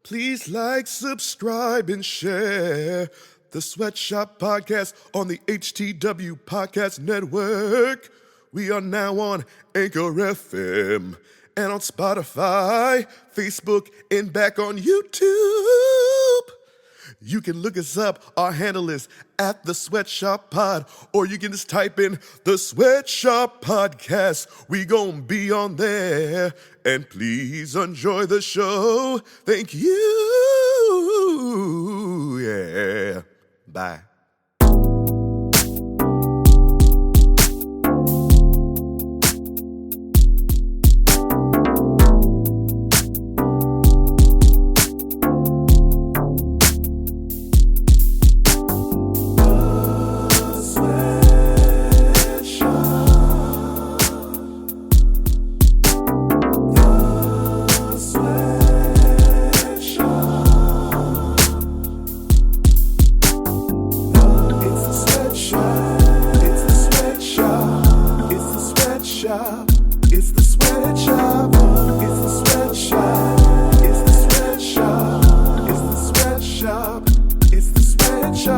Please like, subscribe, and share the Sweatshop Podcast on the HTW Podcast Network. We are now on Anchor FM and on Spotify, Facebook, and back on YouTube. You can look us up. Our handle is at the Sweatshop Pod, or you can just type in the Sweatshop Podcast. We gon' be on there. And please enjoy the show. Thank you. Yeah. Bye.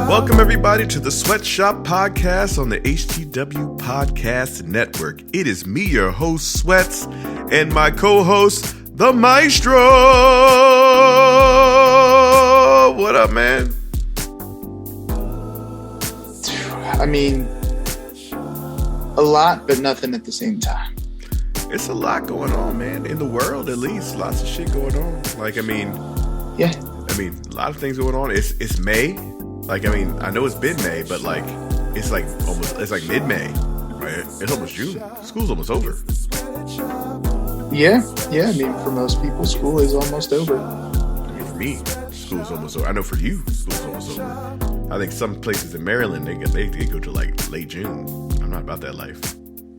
Welcome everybody to the Sweatshop Podcast on the HTW Podcast Network. It is me, your host, Sweats, and my co-host, the Maestro. What up, man? I mean, a lot, but nothing at the same time. It's a lot going on, man. In the world, at least. Lots of shit going on. Yeah. A lot of things going on. It's May. I know it's been May, but it's like mid-May, right? It's almost June. School's almost over. Yeah. I mean, for most people, school is almost over. For me, school's almost over. I know for you, school's almost over. I think some places in Maryland, they go to late June. I'm not about that life.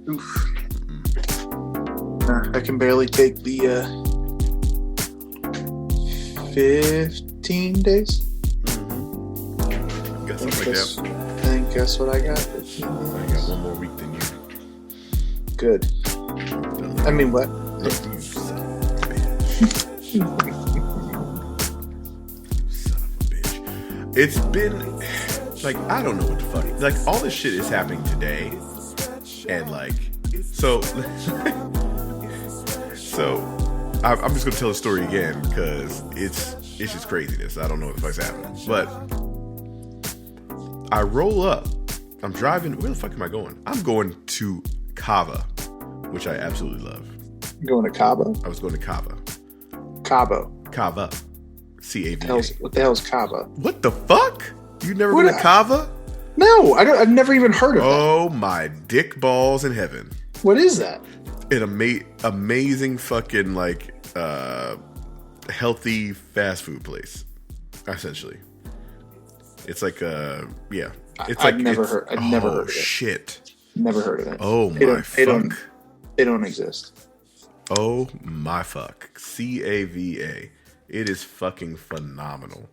Oof. I can barely take the 15 days. I think guess what I got? 15 days. I got one more week than you. Good. I mean, what? You son of a bitch. You son of a bitch. It's been, I don't know what the fuck. All this shit is happening today. And, so I'm just going to tell the story again because it's just craziness. I don't know what the fuck's happening. But I roll up. I'm driving. Where the fuck am I going? I'm going to Cava, which I absolutely love. Going to Cabo? I was going to Cava. Cabo. Cava. C-A-V-A. What the hell's Cava? What the fuck? You never been to Cava? No, I've never even heard of that. Oh my dick balls in heaven. What is that? An amazing fucking healthy fast food place, essentially. It's It's I've never heard of it. Shit. Never heard of it. Oh my fuck. They don't exist. Oh my fuck. C-A-V-A. It is fucking phenomenal.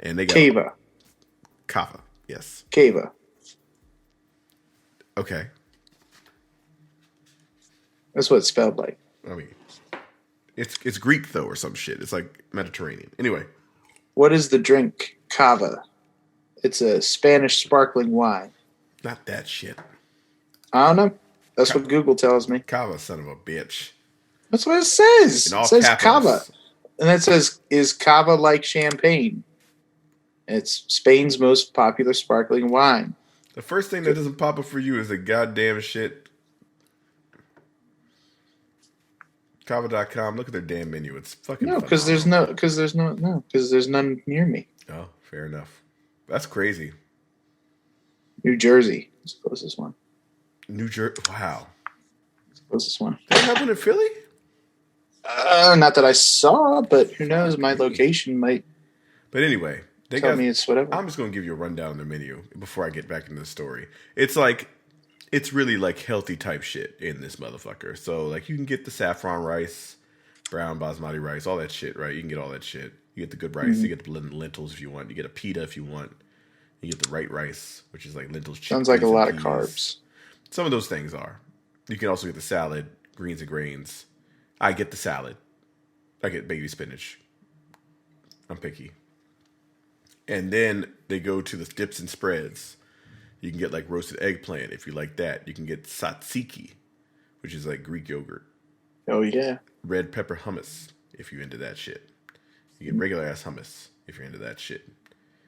And they got Cava. Yes. Cava. Okay. That's what it's spelled like. I mean, it's Greek though or some shit. It's like Mediterranean. Anyway. What is the drink? Cava. It's a Spanish sparkling wine. Not that shit. I don't know. That's what Google tells me. Cava, son of a bitch. That's what it says. In all it says capitals. Cava. And it says, is Cava like champagne? It's Spain's most popular sparkling wine. The first thing that doesn't pop up for you is the goddamn shit. Cava.com. Look at their damn menu. It's fucking because there's none near me. Oh, fair enough. That's crazy. New Jersey is the closest one. New Jersey. Wow. It's the closest one. They have one in Philly? Not that I saw, but who knows? My location might. But anyway, tell me it's whatever. I'm just going to give you a rundown of the menu before I get back into the story. It's really healthy type shit in this motherfucker. So you can get the saffron rice, brown basmati rice, all that shit, right? You can get all that shit. You get the good rice. Mm-hmm. You get the lentils if you want. You get a pita if you want. You get the right rice, which is lentils. Sounds like a lot of carbs. Some of those things are. You can also get the salad, greens and grains. I get the salad. I get baby spinach. I'm picky. And then they go to the dips and spreads. You can get like roasted eggplant if you like that. You can get tzatziki, which is like Greek yogurt. Oh yeah. Red pepper hummus if you're into that shit. You get regular ass hummus if you're into that shit.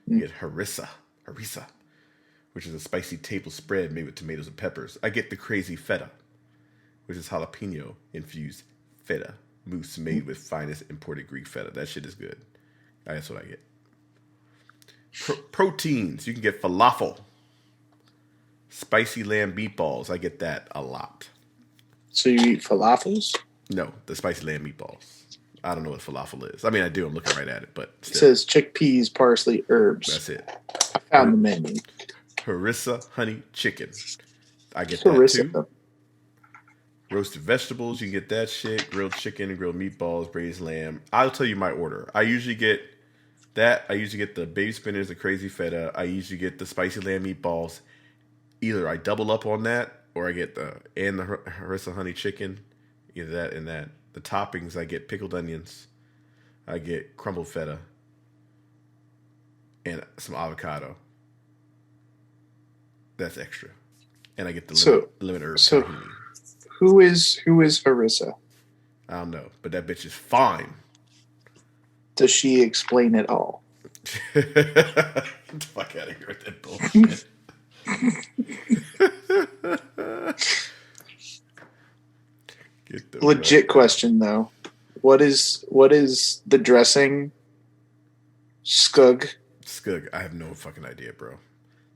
You get harissa, which is a spicy table spread made with tomatoes and peppers. I get the crazy feta, which is jalapeno infused feta mousse made with finest imported Greek feta. That shit is good. That's what I get. Proteins. You can get falafel. Spicy lamb meatballs. I get that a lot. So you eat falafels? No, the spicy lamb meatballs. I don't know what falafel is. I mean, I do. I'm looking right at it, but still. It says chickpeas, parsley, herbs. That's it. I found the menu. Harissa honey chicken. I get that too. Roasted vegetables. You can get that shit. Grilled chicken, grilled meatballs, braised lamb. I'll tell you my order. I usually get that. I usually get the baby spinners, the crazy feta. I usually get the spicy lamb meatballs. Either I double up on that, or I get the harissa honey chicken. Either that and that. The toppings, I get pickled onions. I get crumbled feta. And some avocado. That's extra. And I get the lemon herb tahini. Who is Harissa? I don't know, but that bitch is fine. Does she explain it all? Get the fuck out of here with that bullshit. Legit question though. What is the dressing? Skug. I have no fucking idea, bro.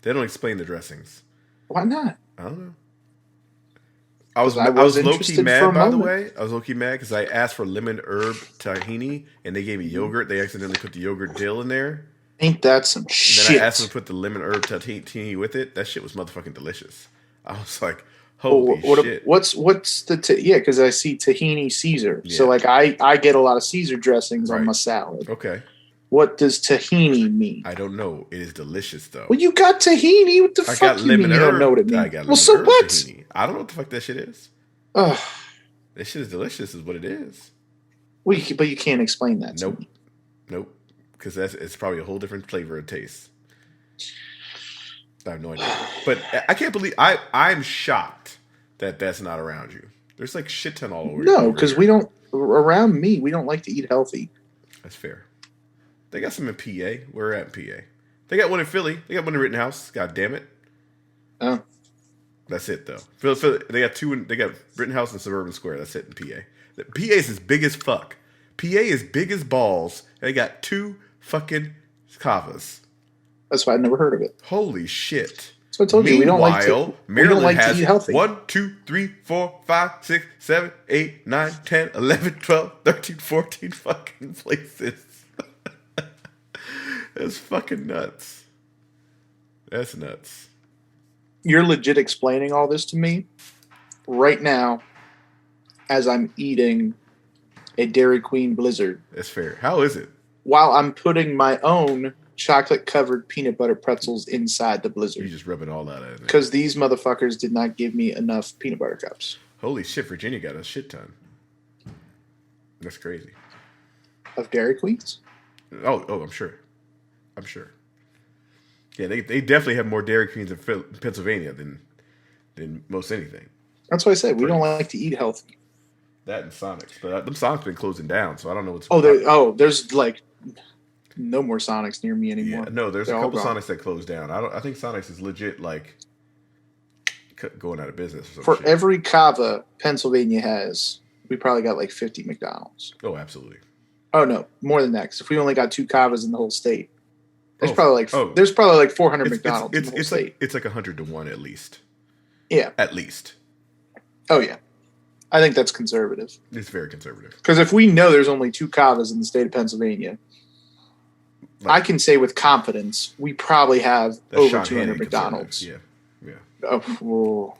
They don't explain the dressings. Why not? I don't know. I was low-key mad, by the way. I was low-key mad because I asked for lemon herb tahini, and they gave me yogurt. They accidentally put the yogurt dill in there. Ain't that some shit? And then I asked them to put the lemon herb tahini with it. That shit was motherfucking delicious. I was like, holy shit. What's the... yeah, because I see tahini Caesar. Yeah. So, like, I get a lot of Caesar dressings on my salad. Okay. What does tahini mean? I don't know. It is delicious, though. Well, you got tahini. What the fuck you mean you don't know what it means? I got lemon herb what? Tahini. I don't know what the fuck that shit is. Ugh. That shit is delicious is what it is. Well, but you can't explain that to me. Nope. Because it's probably a whole different flavor of taste. I have no idea. But I can't believe... I'm shocked that that's not around you. There's like shit ton all over. No, because we don't... Around me, we don't like to eat healthy. That's fair. They got some in PA. We're at PA. They got one in Philly. They got one in Rittenhouse. God damn it. Oh. That's it, though. Philly, they got two. They got Rittenhouse and Suburban Square. That's it in PA. PA is as big as fuck. PA is big as balls. They got two fucking kavas. That's why I never heard of it. Holy shit. So I told you we don't like to eat healthy. 1, 2, 3, 4, 5, 6, 7, 8, 9, 10, 11, 12, 13, 14 fucking places. That's fucking nuts. That's nuts. You're legit explaining all this to me right now as I'm eating a Dairy Queen Blizzard. That's fair. How is it? While I'm putting my own chocolate-covered peanut butter pretzels inside the Blizzard. You just rub it all out of it. Because these motherfuckers did not give me enough peanut butter cups. Holy shit, Virginia got a shit ton. That's crazy. Of Dairy Queens? Oh, I'm sure. Yeah, they definitely have more Dairy Queens in Pennsylvania than most anything. That's what I said. We don't like to eat healthy. That and Sonics. But them Sonics been closing down, so I don't know what's... there's like no more Sonics near me anymore. Yeah, no, there's a couple Sonics that closed down. I think Sonics is legit like going out of business or something. For every Cava Pennsylvania has, we probably got like 50 McDonald's. Oh, absolutely. Oh, no, more than that. Because if we only got 2 Cavas in the whole state, there's probably like 400 McDonald's in the whole state. It's like 100 to 1 at least. Yeah. At least. Oh, yeah. I think that's conservative. It's very conservative. Because if we know there's only 2 Cavas in the state of Pennsylvania, I can say with confidence we probably have over 200 McDonald's. Yeah. Oh,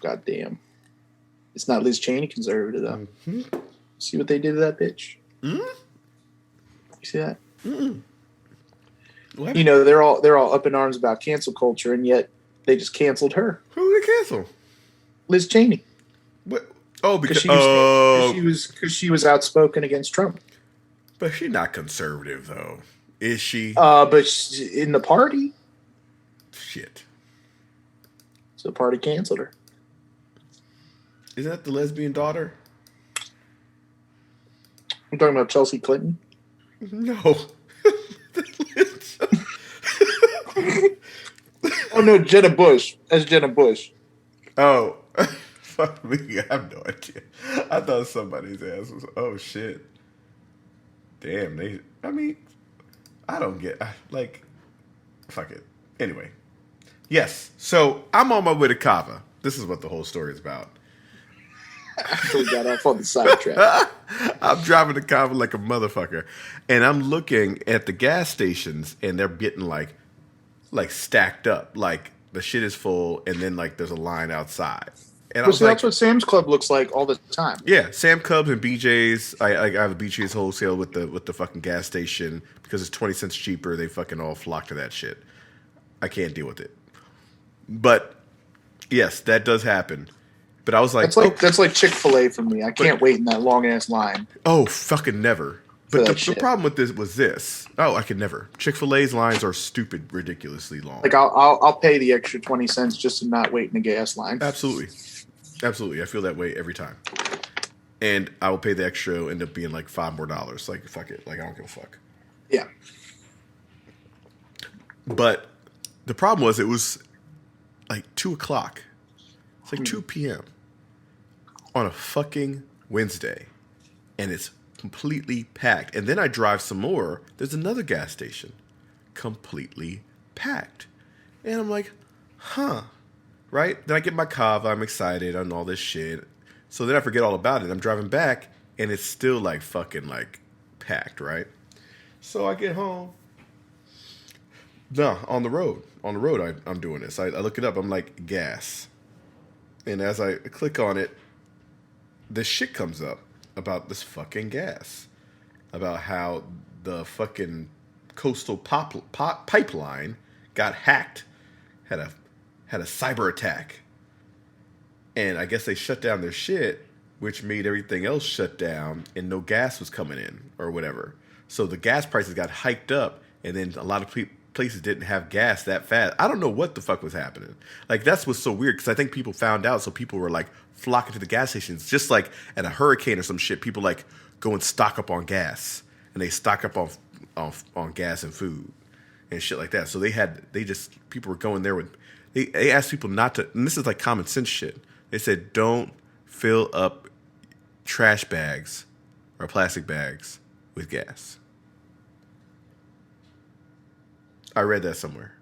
goddamn. It's not Liz Cheney conservative, though. Mm-hmm. See what they did to that bitch? Mm-hmm. You see that? Mm-hmm. What? You know, they're all up in arms about cancel culture, and yet they just canceled her. Who did they cancel? Liz Cheney. What? Oh, because she was outspoken against Trump. But she's not conservative, though. Is she? But in the party, Shit. so the party canceled her. Is that the lesbian daughter? I'm talking about Chelsea Clinton. No. Oh no, Jenna Bush. That's Jenna Bush. Oh. Fuck me. I have no idea. I thought somebody's ass was. Oh, shit. Damn. I don't get. Fuck it. Anyway. Yes. So I'm on my way to Kava. This is what the whole story is about. So we got off on the sidetrack. I'm driving to Kava like a motherfucker, and I'm looking at the gas stations, and they're getting like stacked up. Like the shit is full, and then like there's a line outside. And I was like, that's what Sam's Club looks like all the time. yeah, Sam Cubs and BJ's. I have a BJ's wholesale with the fucking gas station because it's 20 cents cheaper. They fucking all flock to that shit. I can't deal with it. But yes, that does happen. But I was like, that's like Chick-fil-A for me. I can't wait in that long ass line. oh, fucking never. But the problem with this was this. Oh, I could never. Chick-fil-A's lines are stupid, ridiculously long. Like I'll pay the extra 20 cents just to not wait in a gas line. Absolutely. Absolutely. I feel that way every time. And I will pay the extra, end up being like $5 more. Like, fuck it. Like, I don't give a fuck. Yeah. But the problem was it was like 2 o'clock. It's like 2 p.m. on a fucking Wednesday. And it's completely packed. And then I drive some more. There's another gas station. Completely packed. And I'm like, huh. Right? Then I get my Kava. I'm excited on all this shit. So then I forget all about it. I'm driving back. And it's still like fucking like packed, right? So I get home. No, on the road. On the road, I'm doing this. I look it up. I'm like, gas. And as I click on it, this shit comes up about this fucking gas. About how the fucking coastal pipeline got hacked. Had a cyber attack. And I guess they shut down their shit, which made everything else shut down, and no gas was coming in or whatever. So the gas prices got hiked up, and then a lot of places didn't have gas that fast. I don't know what the fuck was happening. Like, that's what's so weird, because I think people found out, so people were, like, flocking to the gas stations. Just like at a hurricane or some shit, people, like, go and stock up on gas, and they stock up on gas and food and shit like that. So people were going there with, they asked people not to, and this is, like, common sense shit. They said, don't fill up trash bags or plastic bags with gas. I read that somewhere.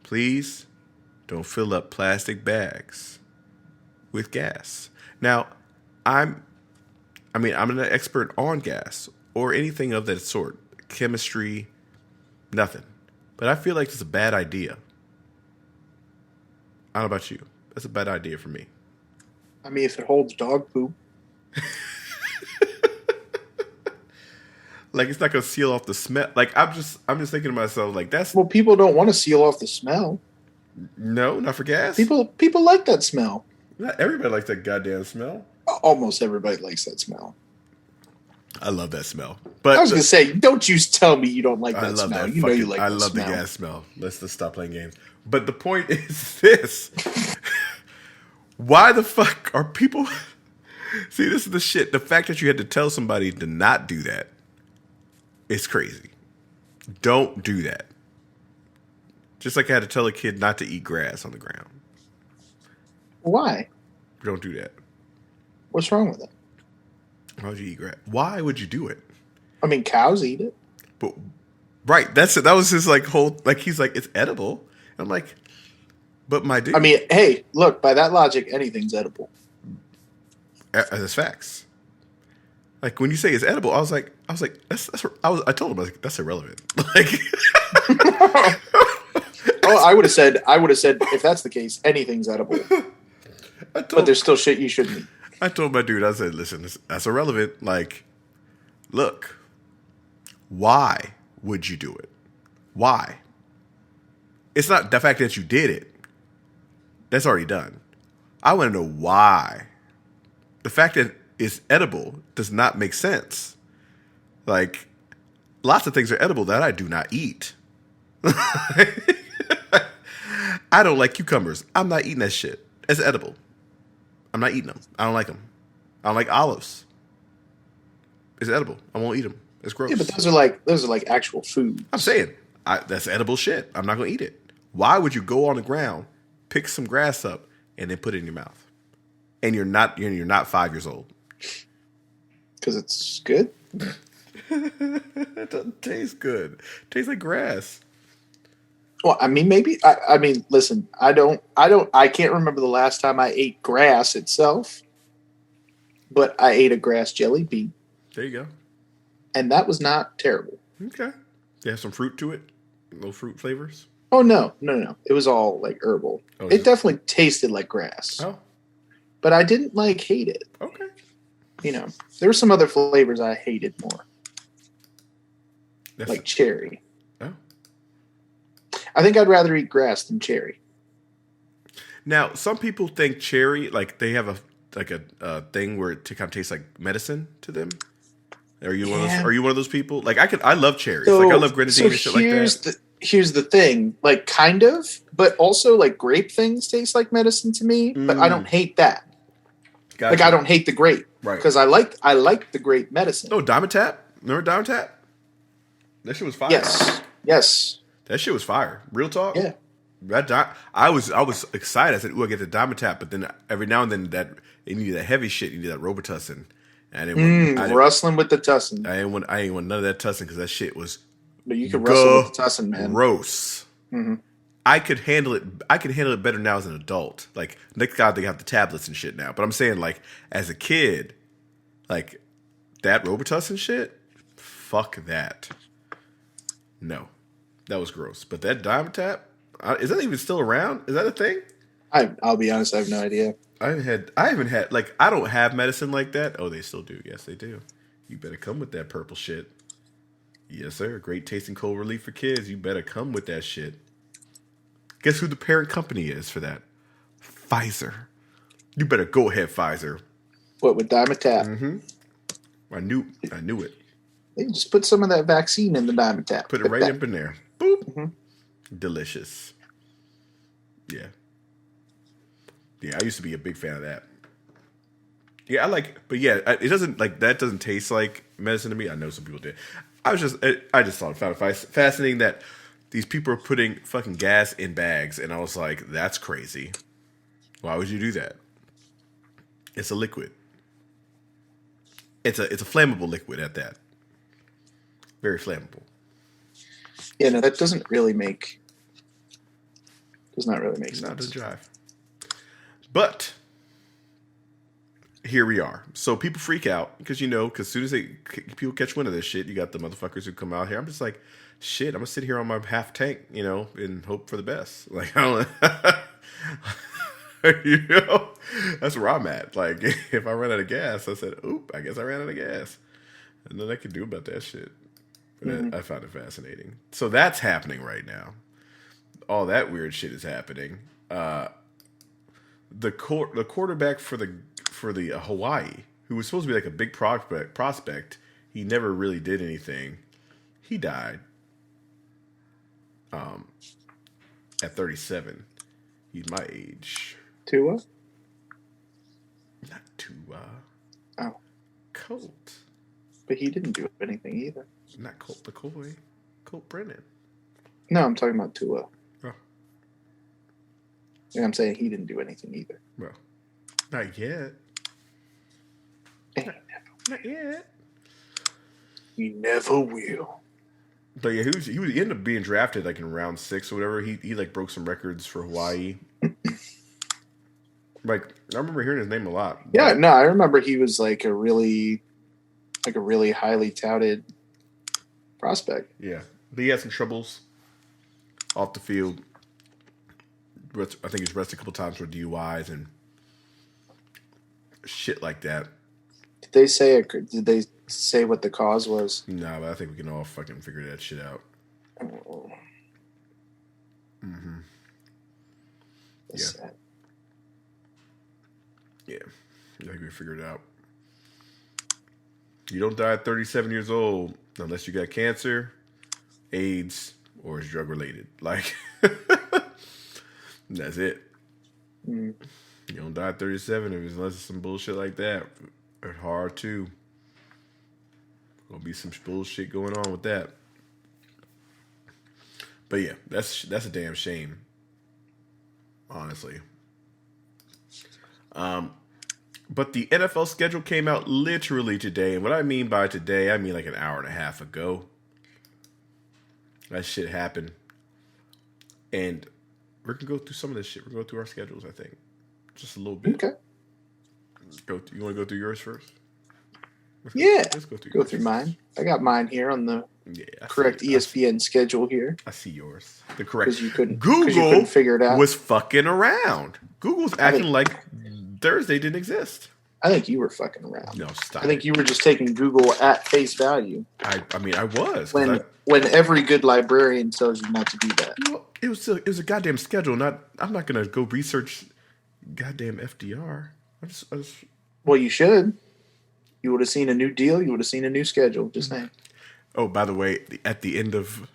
Please don't fill up plastic bags with gas. Now, I'm an expert on gas or anything of that sort. Chemistry, nothing. But I feel like it's a bad idea. I don't know about you. That's a bad idea for me. I mean, if it holds dog poop. Like, it's not gonna seal off the smell. Like, I'm just thinking to myself, like, that's... Well, people don't want to seal off the smell. No, not for gas. People like that smell. Not everybody likes that goddamn smell. Almost everybody likes that smell. I love that smell. But I was gonna say, don't you tell me you don't like that I love smell. that. You know you like I that love smell. the gas smell. Let's just stop playing games. But the point is this: why the fuck are people? See, this is the shit. The fact that you had to tell somebody to not do that. It's crazy. Don't do that. Just like I had to tell a kid not to eat grass on the ground. Why? Don't do that. What's wrong with it? Why would you eat grass? Why would you do it? I mean, cows eat it. But right, that's it. That was his like whole like he's like it's edible. I'm like, but my dude. I mean, hey, look. By that logic, anything's edible. That's facts. Like when you say it's edible, I was like, I told him I was like, that's irrelevant. Like, oh, I would have said, if that's the case, anything's edible. But there's still shit you shouldn't eat. I told my dude, I said, listen, that's irrelevant. Like, look, why would you do it? Why? It's not the fact that you did it. That's already done. I want to know why. The fact that it's edible does not make sense. Like, lots of things are edible that I do not eat. I don't like cucumbers. I'm not eating that shit. It's edible. I'm not eating them. I don't like them. I don't like olives. It's edible. I won't eat them. It's gross. Yeah, but those are like actual foods. I'm saying that's edible shit. I'm not gonna eat it. Why would you go on the ground, pick some grass up, and then put it in your mouth? And you're not 5 years old. Because it's good. It doesn't taste good. It tastes like grass. Well, I mean, maybe. I mean, listen. I can't remember the last time I ate grass itself, but I ate a grass jelly bean, There you go. and that was not terrible. Okay. You have some fruit to it? Low fruit flavors? Oh no. It was all like herbal. Oh, It definitely tasted like grass, Oh, but I didn't like hate it. okay. You know, there were some other flavors I hated more, That's like cherry. oh. I think I'd rather eat grass than cherry. Now, some people think cherry, like they have a thing where it kind of tastes like medicine to them. Are you one of those people? Like I love cherries. So, like I love grenadine and shit like that. Here's the thing, like kind of, but also like grape things taste like medicine to me. But I don't hate that. Gotcha. Like I don't hate the grape, Right. Because I like the grape medicine. Oh, Diamond Tap. Remember Diamond Tap? That shit was fire. Yes. That shit was fire. Real talk. Yeah. I was excited. I said, "Ooh, I get the Diamond Tap," but then every now and then that you need that heavy shit. You need that Robitussin. And I didn't Rustling with the tussin. I ain't want none of that tussin because that shit was But you can rustle with the tussin, man. gross. Mm-hmm. I could handle it. I could handle it better now as an adult. Like, thank God they have the tablets and shit now. But I'm saying, like, as a kid, like that Robitussin shit, fuck that. No, that was gross. But that Diamond Tap, is that even still around? Is that a thing? I'll be honest, I have no idea. I haven't had like I don't have medicine like that. Oh, they still do. Yes, they do. You better come with that purple shit. Yes, sir. Great tasting cold relief for kids. You better come with that shit. Guess who the parent company is for that? Pfizer. You better go ahead, Pfizer. What with Diamond Tap? Mm-hmm. I knew it. They just put some of that vaccine in the Diamond Tap. Put it right up in there. Boop. Mm-hmm. Delicious. Yeah. Yeah, I used to be a big fan of that. Yeah, but yeah, it doesn't like that. Doesn't taste like medicine to me. I know some people did. I just found it fascinating that these people are putting fucking gas in bags, and I was like, that's crazy. Why would you do that? It's a liquid. It's a flammable liquid at that. Very flammable. Yeah, no, that does not really make sense. Not to drive. But here we are. So people freak out because as soon as people catch wind of this shit, you got the motherfuckers who come out here. I'm just like, shit. I'm gonna sit here on my half tank, and hope for the best. Like I don't, that's where I'm at. Like if I run out of gas, I said, oop, I guess I ran out of gas, and nothing I can do about that shit. But I found it fascinating. So that's happening right now. All that weird shit is happening. The quarterback for the Hawaii, who was supposed to be like a big prospect, he never really did anything. He died. At 37, he's my age. Tua? Not Tua. Oh, Colt. but he didn't do anything either. Not Colt McCoy. Colt Brennan. No, I'm talking about Tua. Oh. And I'm saying he didn't do anything either. Well, not yet. Not yet. He never will. But yeah, he ended up being drafted like in round 6 or whatever. He like broke some records for Hawaii. Like I remember hearing his name a lot. Yeah, no, I remember he was like a really highly touted prospect. Yeah, but he had some troubles off the field. I think he's arrested a couple times for DUIs and shit like that. Did they say what the cause was? No, but I think we can all fucking figure that shit out. Oh. Mm-hmm. That's Yeah. sad. Yeah, I think we figured it out. You don't die at 37 years old unless you got cancer, AIDS, or is drug related. Like, that's it. You don't die at 37 unless it's some bullshit like that. It's hard too. Gonna be some bullshit going on with that. But yeah, that's a damn shame. Honestly. But the NFL schedule came out literally today. And what I mean by today, I mean like an hour and a half ago. That shit happened. And we're going to go through some of this shit. We're going to go through our schedules, I think. Just a little bit. Okay. You want to go through yours first? Let's go go through mine. I got mine here on the correct ESPN schedule here. I see yours. The correct. Because you couldn't Google figure it out. Was fucking around. Google's acting like Thursday didn't exist. I think you were fucking around. No, stop. I think you were just taking Google at face value. I mean, I was. When every good librarian tells you not to do that. Well, it was a goddamn schedule. I'm not gonna go research goddamn FDR. Well, you should. You would have seen a new deal. You would have seen a new schedule. Just saying. Oh, by the way, at the end of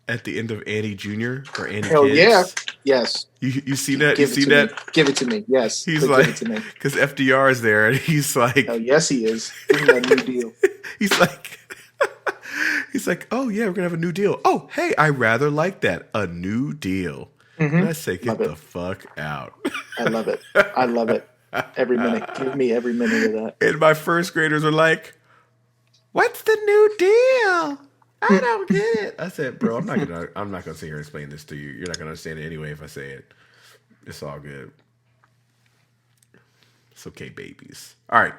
Andy Jr. or Andy Hell Kids, yeah, yes. You see that? Give You see that? Give it to me. Yes. He's like, because FDR is there, and he's like, oh yes, he is. Give me that new deal. he's like, oh yeah, we're gonna have a new deal. Oh hey, I rather like that, a new deal. Mm-hmm. And I say, get the fuck out. I love it. I love it. Every minute. Give me every minute of that. And my first graders are like, what's the new deal? I don't get it. I said, bro, I'm not gonna sit here and explain this to you. You're not gonna understand it anyway if I say it. It's all good. It's okay, babies. All right.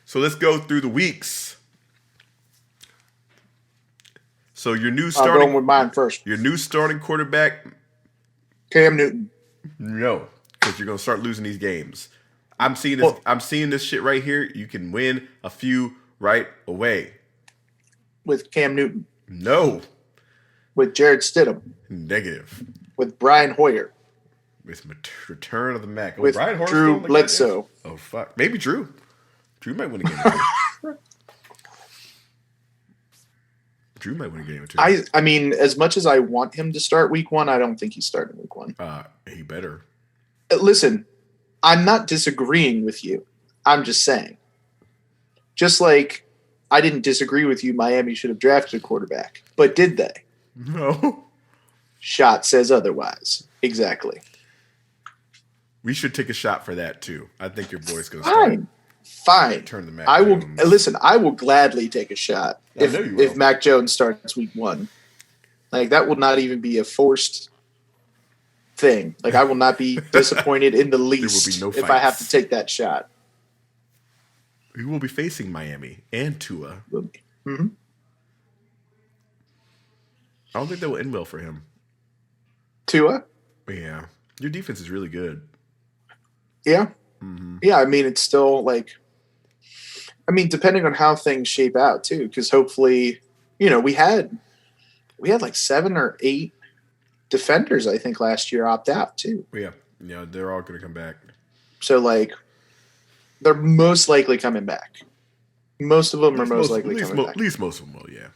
So let's go through the weeks. So your new starting, I'll go with mine first. Your new starting quarterback, Cam Newton. No, because you're gonna start losing these games. I'm seeing this. I'm seeing this shit right here. You can win a few right away. With Cam Newton. No. With Jared Stidham. Negative. With Brian Hoyer. With return of the Mac. With Brian Hoyer Drew Bledsoe. Oh fuck, maybe Drew. Drew might win a game or two. Drew might win a game or two. I mean, as much as I want him to start week 1, I don't think he's starting week 1. He better. Listen, I'm not disagreeing with you. I'm just saying. Just like I didn't disagree with you, Miami should have drafted a quarterback. But did they? No. Shot says otherwise. Exactly. We should take a shot for that too. I think your boy's going to start. Fine. Turn the Mac I will Jones. listen. I will gladly take a shot if Mac Jones starts week 1. Like that will not even be a forced thing. Like I will not be disappointed in the least if I have to take that shot. We will be facing Miami and Tua. Mm-hmm. I don't think that will end well for him. Tua? Yeah. Your defense is really good. Yeah. Mm-hmm. Yeah, I mean, it's still like, I mean, depending on how things shape out too, because hopefully, we had like 7 or 8 defenders, I think, last year opt out too. Yeah. They're all going to come back. So like, they're most likely coming back. Most of them are most likely coming back. At least most of them will, yeah.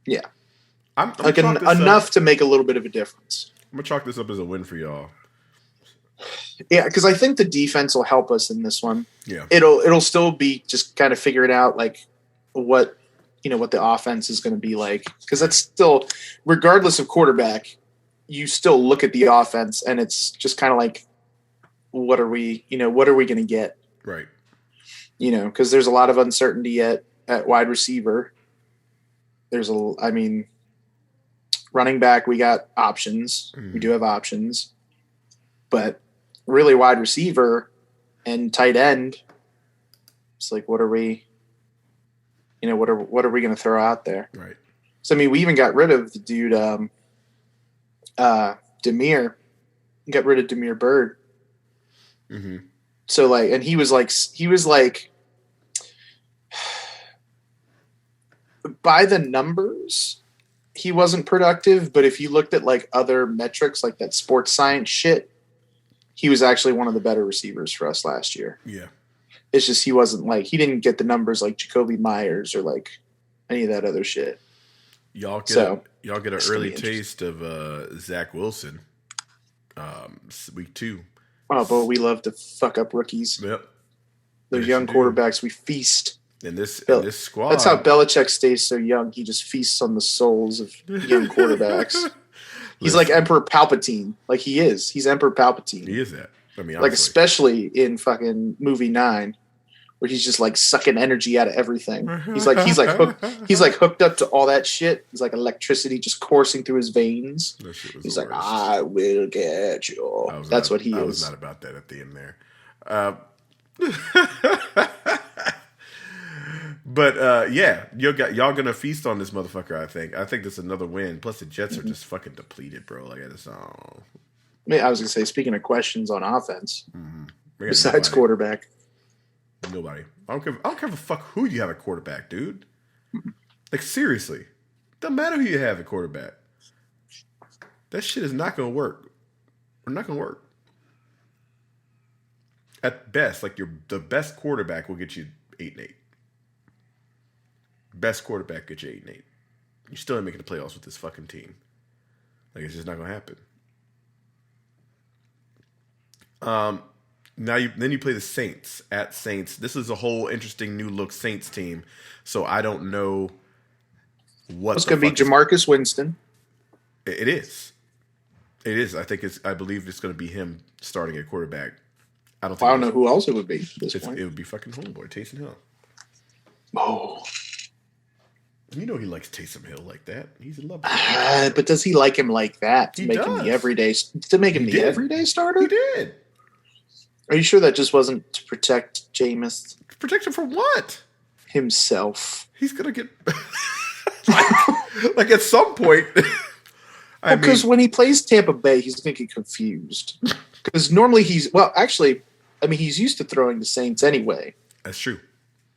Yeah. I'm like enough to make a little bit of a difference. I'm going to chalk this up as a win for y'all. Yeah, because I think the defense will help us in this one. Yeah. It'll still be just kind of figuring out like what the offense is going to be like. Because that's still, regardless of quarterback, you still look at the offense and it's just kind of like, what are we going to get? Right. Because there's a lot of uncertainty at wide receiver. Running back, we got options. We do have options. But really wide receiver and tight end, it's like, what are we going to throw out there? Right. So, I mean, we even got rid of the dude, Demir. Got rid of Demir Bird. Mm-hmm. So like, and he was like, by the numbers, he wasn't productive. But if you looked at like other metrics, like that sports science shit, he was actually one of the better receivers for us last year. Yeah. It's just he wasn't like he didn't get the numbers like Jacoby Myers or like any of that other shit. Y'all get So, y'all get an it's gonna early be taste of Zach Wilson. Week 2. Oh, but we love to fuck up rookies. Yep. Those Yes, young you do. quarterbacks, we feast. In this Bill- squad. That's how Belichick stays so young. He just feasts on the souls of young quarterbacks. He's like Listen, Emperor Palpatine. Like he is. He's Emperor Palpatine. he is that. I mean, Like honestly. especially in fucking movie 9, where he's just like sucking energy out of everything. He's like hooked up to all that shit. He's like electricity just coursing through his veins. That shit was He's the like, worst. I will get you. I was That's not- what he I is. was not about that at the end there. But yeah, y'all gonna feast on this motherfucker. I think that's another win. Plus the Jets are just fucking depleted, bro. Like I just I mean, I was gonna say, speaking of questions on offense, we got besides quarterback, nobody. I don't care a fuck who you have a quarterback, dude. Like seriously, doesn't matter who you have a quarterback. That shit is not gonna work. We're not gonna work. At best, like the best quarterback will get you 8-8. Best quarterback get you 8-8. You still ain't making the playoffs with this fucking team. Like it's just not gonna happen. Then you play the Saints at Saints. This is a whole interesting new look Saints team. So I don't know what it's the gonna be fuck is- Jamarcus Winston. It is. It is. I believe it's going to be him starting at quarterback. I don't know who else it would be at this point. It would be fucking homeboy Taysom Hill. Oh, You know he likes Taysom Hill like that. He's in love. but does he like him like that to He make him does. the everyday He did. everyday starter? He did. Are you sure that just wasn't to protect Jameis Protect him from what? himself? He's gonna get like at some point. I mean, Because when he plays Tampa Bay, he's going to get confused. Because normally he's used to throwing the Saints anyway, that's true.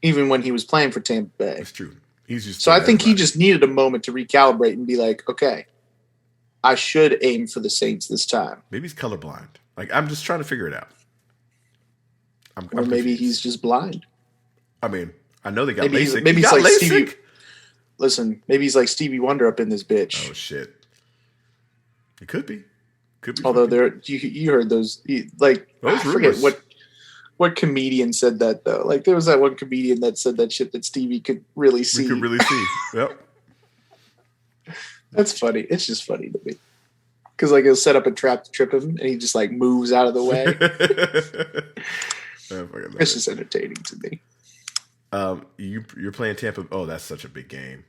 even when he was playing for Tampa Bay. That's true. He's just So I think he just needed a moment to recalibrate and be like, okay, I should aim for the Saints this time. maybe he's colorblind. Like I'm just trying to figure it out. I'm Or maybe confused. he's just blind. I mean, I know they got Maybe he's- LASIK. maybe He he's got like LASIK? Stevie- Listen, maybe he's like Stevie Wonder up in this bitch. Oh shit! It could be. Could be. Although fucking- you heard those like Those I forget rumors. what comedian said that though. Like there was that one comedian that said that shit that Stevie could really see. we could really see. Yep. That's funny. It's just funny to me. Because like he'll set up a trap to trip him and he just like moves out of the way. I fucking love It's it. just entertaining to me. You're playing Tampa. Oh, that's such a big game.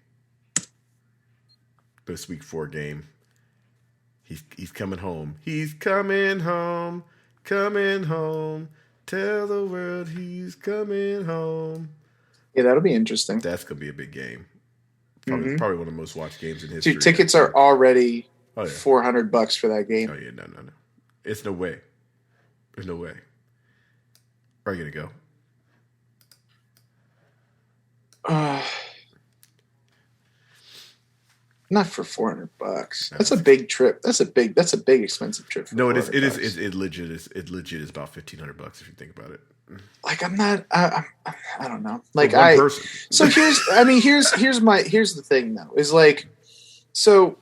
This week 4 game. He's coming home. He's coming home. Coming home. Tell the world he's coming home. Yeah, that'll be interesting. That's gonna be a big game. Probably one of the most watched games in history. Dude, tickets are already Oh yeah. $400 for that game. Oh yeah. No. It's no way. There's no way. Where are you gonna go? Not for $400. That's a big trip. That's a big expensive trip. For No, it is. It is. $400. It legit is. It legit is about $1,500 if you think about it. Like I'm not. I don't know. Like For one I. person. So here's the thing though is like, so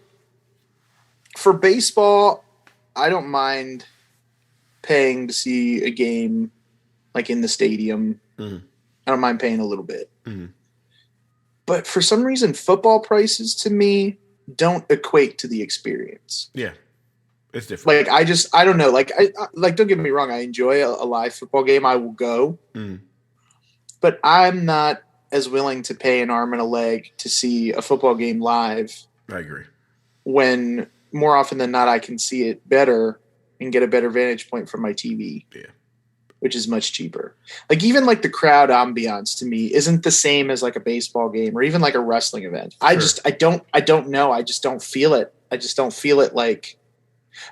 for baseball, I don't mind paying to see a game like in the stadium. Mhm. I don't mind paying a little bit. Mhm. But for some reason, football prices to me don't equate to the experience. Yeah, it's different. Like I don't know. Like I don't get me wrong. I enjoy a live football game. I will go, Mhm. but I'm not as willing to pay an arm and a leg to see a football game live I agree. when more often than not I can see it better and get a better vantage point from my TV. Yeah. Which is much cheaper. Like even like the crowd ambiance to me isn't the same as like a baseball game or even like a wrestling event. I don't know. I just don't feel it. I just don't feel it like,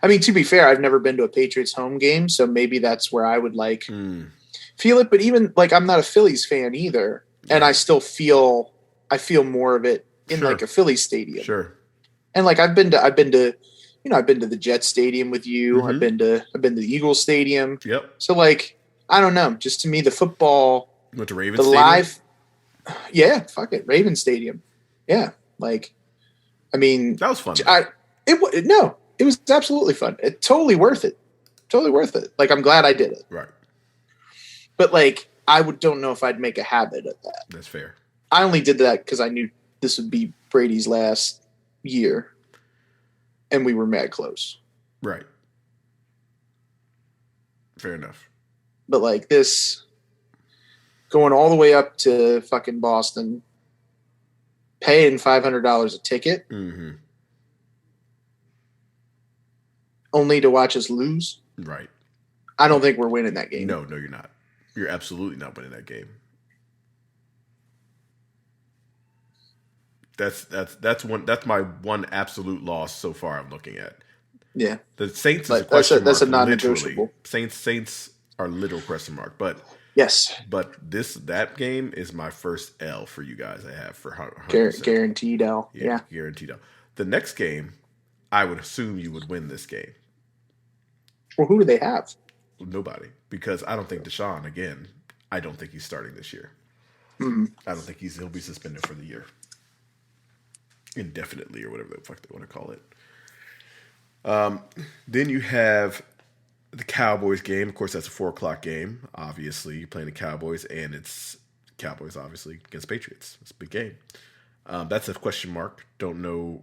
I mean, to be fair, I've never been to a Patriots home game. So maybe that's where I would like feel it. But even like, I'm not a Phillies fan either. And I still feel more of it in Sure. like a Phillies stadium. Sure. And like, I've been to the Jets stadium with you. Mhm. I've been to the Eagles stadium. Yep. So like I don't know. Just to me, the football, Went to Ravens the Stadium? live, yeah, fuck it, Raven Stadium, yeah. Like, I mean, That was fun. it was absolutely fun. It totally worth it. Totally worth it. Like, I'm glad I did it. Right. But like, don't know if I'd make a habit of that. That's fair. I only did that because I knew this would be Brady's last year, and we were mad close. Right. Fair enough. But like this, going all the way up to fucking Boston, paying $500 a ticket, Mm-hmm. only to watch us lose. Right. I don't think we're winning that game. No, you're not. You're absolutely not winning that game. That's my one absolute loss so far. I'm looking at. Yeah, The Saints is But a question mark. that's a literally. non-negotiable. Saints are literal question mark. But yes, that game is my first L for you guys. I have for 100%. guaranteed L. Yeah. Guaranteed L. The next game, I would assume you would win this game. Well, who do they have? Nobody, because I don't think Deshaun. Again, I don't think he's starting this year. Mm-hmm. I don't think he'll be suspended for the year, indefinitely or whatever the fuck they want to call it. Then you have the Cowboys game. Of course, that's a 4:00 game. Obviously, you're playing the Cowboys, and it's Cowboys obviously against Patriots. It's a big game. That's a question mark. Don't know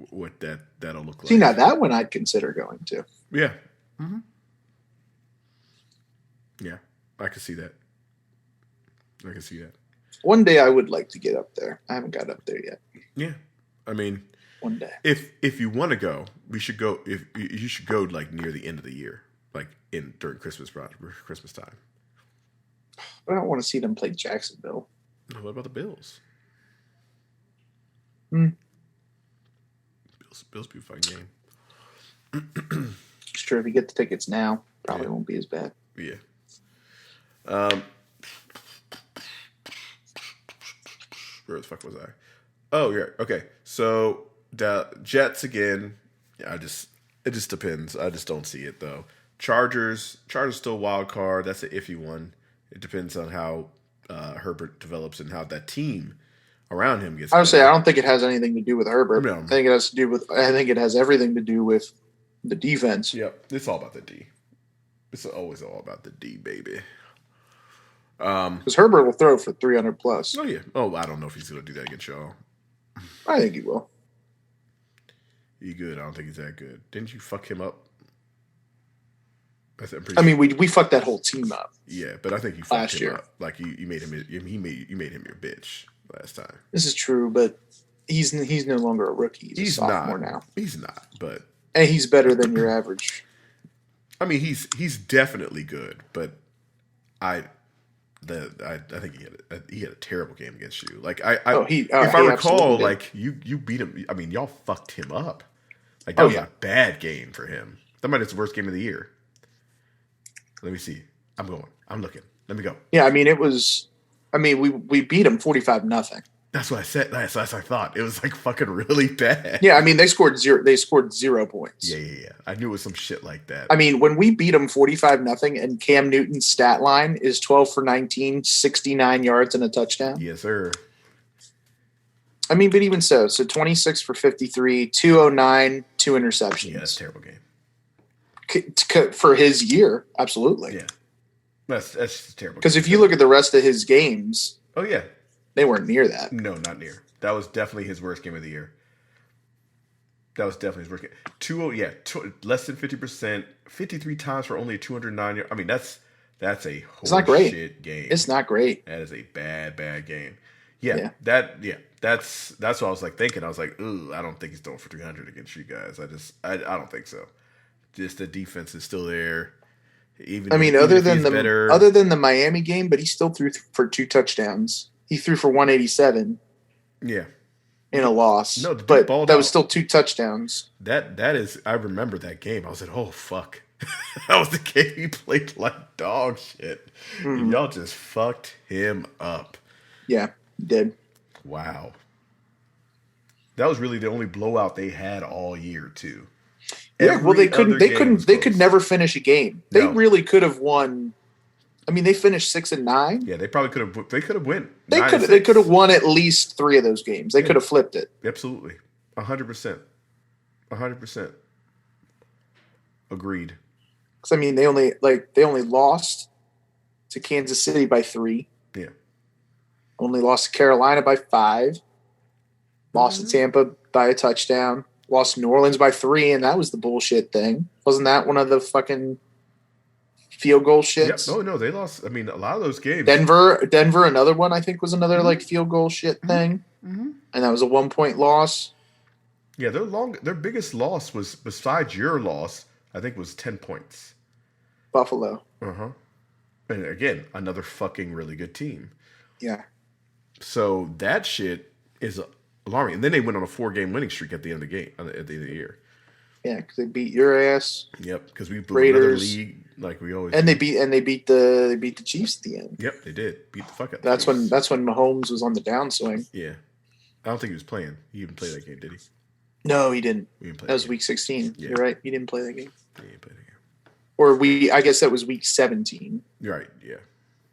what that'll look like. See, now that one I'd consider going to. Yeah. Mm-hmm. Yeah, I can see that. I can see that. One day I would like to get up there. I haven't got up there yet. Yeah, I mean, one day. If you want to go, we should go. If you should go like near the end of the year, like during Christmas time. I don't want to see them play Jacksonville. What about the Bills? Mm. Bills be a fun game. Sure, if you get the tickets now, probably won't be as bad. Yeah. Where the fuck was I? Oh, yeah. Okay. So the Jets again. Yeah, it just depends. I just don't see it though. Chargers still wild card. That's an iffy one. It depends on how Herbert develops and how that team around him gets. I would say I don't think it has anything to do with Herbert. No. I think it has everything to do with the defense. Yep, it's all about the D. It's always all about the D, baby. Because Herbert will throw for 300 plus. Oh yeah. Oh, I don't know if he's gonna do that against y'all. I think he will. He good. I don't think he's that good. Didn't you fuck him up? I mean, we fucked that whole team up. Yeah, but I think you fucked him up. Like you made him. You made him your bitch last time. This is true, but he's no longer a rookie. He's a sophomore now. He's not, but and he's better than your average. I mean, he's definitely good, but I think he had a terrible game against you. Like if I recall, like you beat him. I mean, y'all fucked him up. Like that was a bad game for him. That might be his worst game of the year. Let me see. I'm looking. Let me go. Yeah, I mean it was. I mean we beat him 45-0. That's what I said. That's what I thought. It was like fucking really bad. Yeah, I mean they scored 0. They scored 0 points. Yeah. I knew it was some shit like that. I mean when we beat them 45-0, and Cam Newton's stat line is 12 for 19, 69 yards and a touchdown. Yes, sir. I mean, but even so 26 for 53, 209, 2 interceptions. Yeah, that's a terrible game. For his year, absolutely. Yeah, that's terrible. Because if you look at the rest of his games, oh yeah, they weren't near that. No, not near. That was definitely his worst game of the year. That was definitely his worst game. Less than 50%, 53 times for only 209 yards. I mean, that's a whole not great. Shit game. It's not great. That is a bad game. That's what I was like thinking. I was like, ooh, I don't think he's throwing for 300 against you guys. I don't think so. Just the defense is still there. Other than the Miami game, but he still threw for 2 touchdowns. He threw for 187. Yeah. In a loss. No, but that was still 2 touchdowns. That is, I remember that game. I was like, oh fuck. That was the game he played like dog shit. Mm-hmm. Y'all just fucked him up. Yeah, he did. Wow. That was really the only blowout they had all year too. Yeah, well, they could never finish a game. They really could have won I mean, they finished 6-9. Yeah, they probably could have. They could have win. They 9-6. could have won at least 3 of those games. They could have flipped it. Absolutely, 100%, 100%. Agreed. Because I mean, they only lost to Kansas City by 3. Yeah. Only lost to Carolina by 5. Lost to Tampa by a touchdown. Lost to New Orleans by 3, and that was the bullshit thing. Wasn't that one of the fucking field goal shits? Yeah. No, they lost. I mean, a lot of those games. Denver, another one I think was another like field goal shit thing, and that was a 1-point loss. Yeah, their biggest loss was, besides your loss, I think was 10 points. Buffalo. And again, another fucking really good team. Yeah. So that shit is alarming. And then they went on a 4-game winning streak at the end of the game, at the end of the year. Yeah, because they beat your ass. Yep, because we blew Raiders. another league like we always. And do. they beat the Chiefs at the end. Yep, they did beat the fuck out. That's when Mahomes was on the downswing. Yeah, I don't think he was playing. He even played that game, did he? No, he didn't. He didn't play That was game. week 16. Yeah. You're right. He didn't play that game. He didn't play that game. Or I guess that was week 17. You're right. Yeah.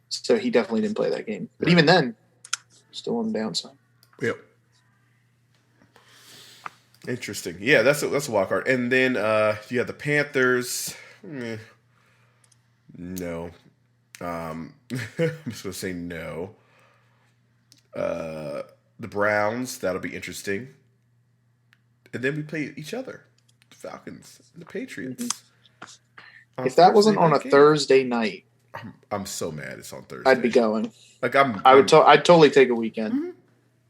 So he definitely didn't play that game. But Right. even then, still on the downside. Yep. Interesting. Yeah, that's a wild card. And then you have the Panthers. No. I'm just gonna say no. The Browns, that'll be interesting. And then we play each other. The Falcons and the Patriots. On If that wasn't Thursday on a night game. Thursday night, I'm so mad it's on Thursday. I'd be going. Like I'd totally take a weekend.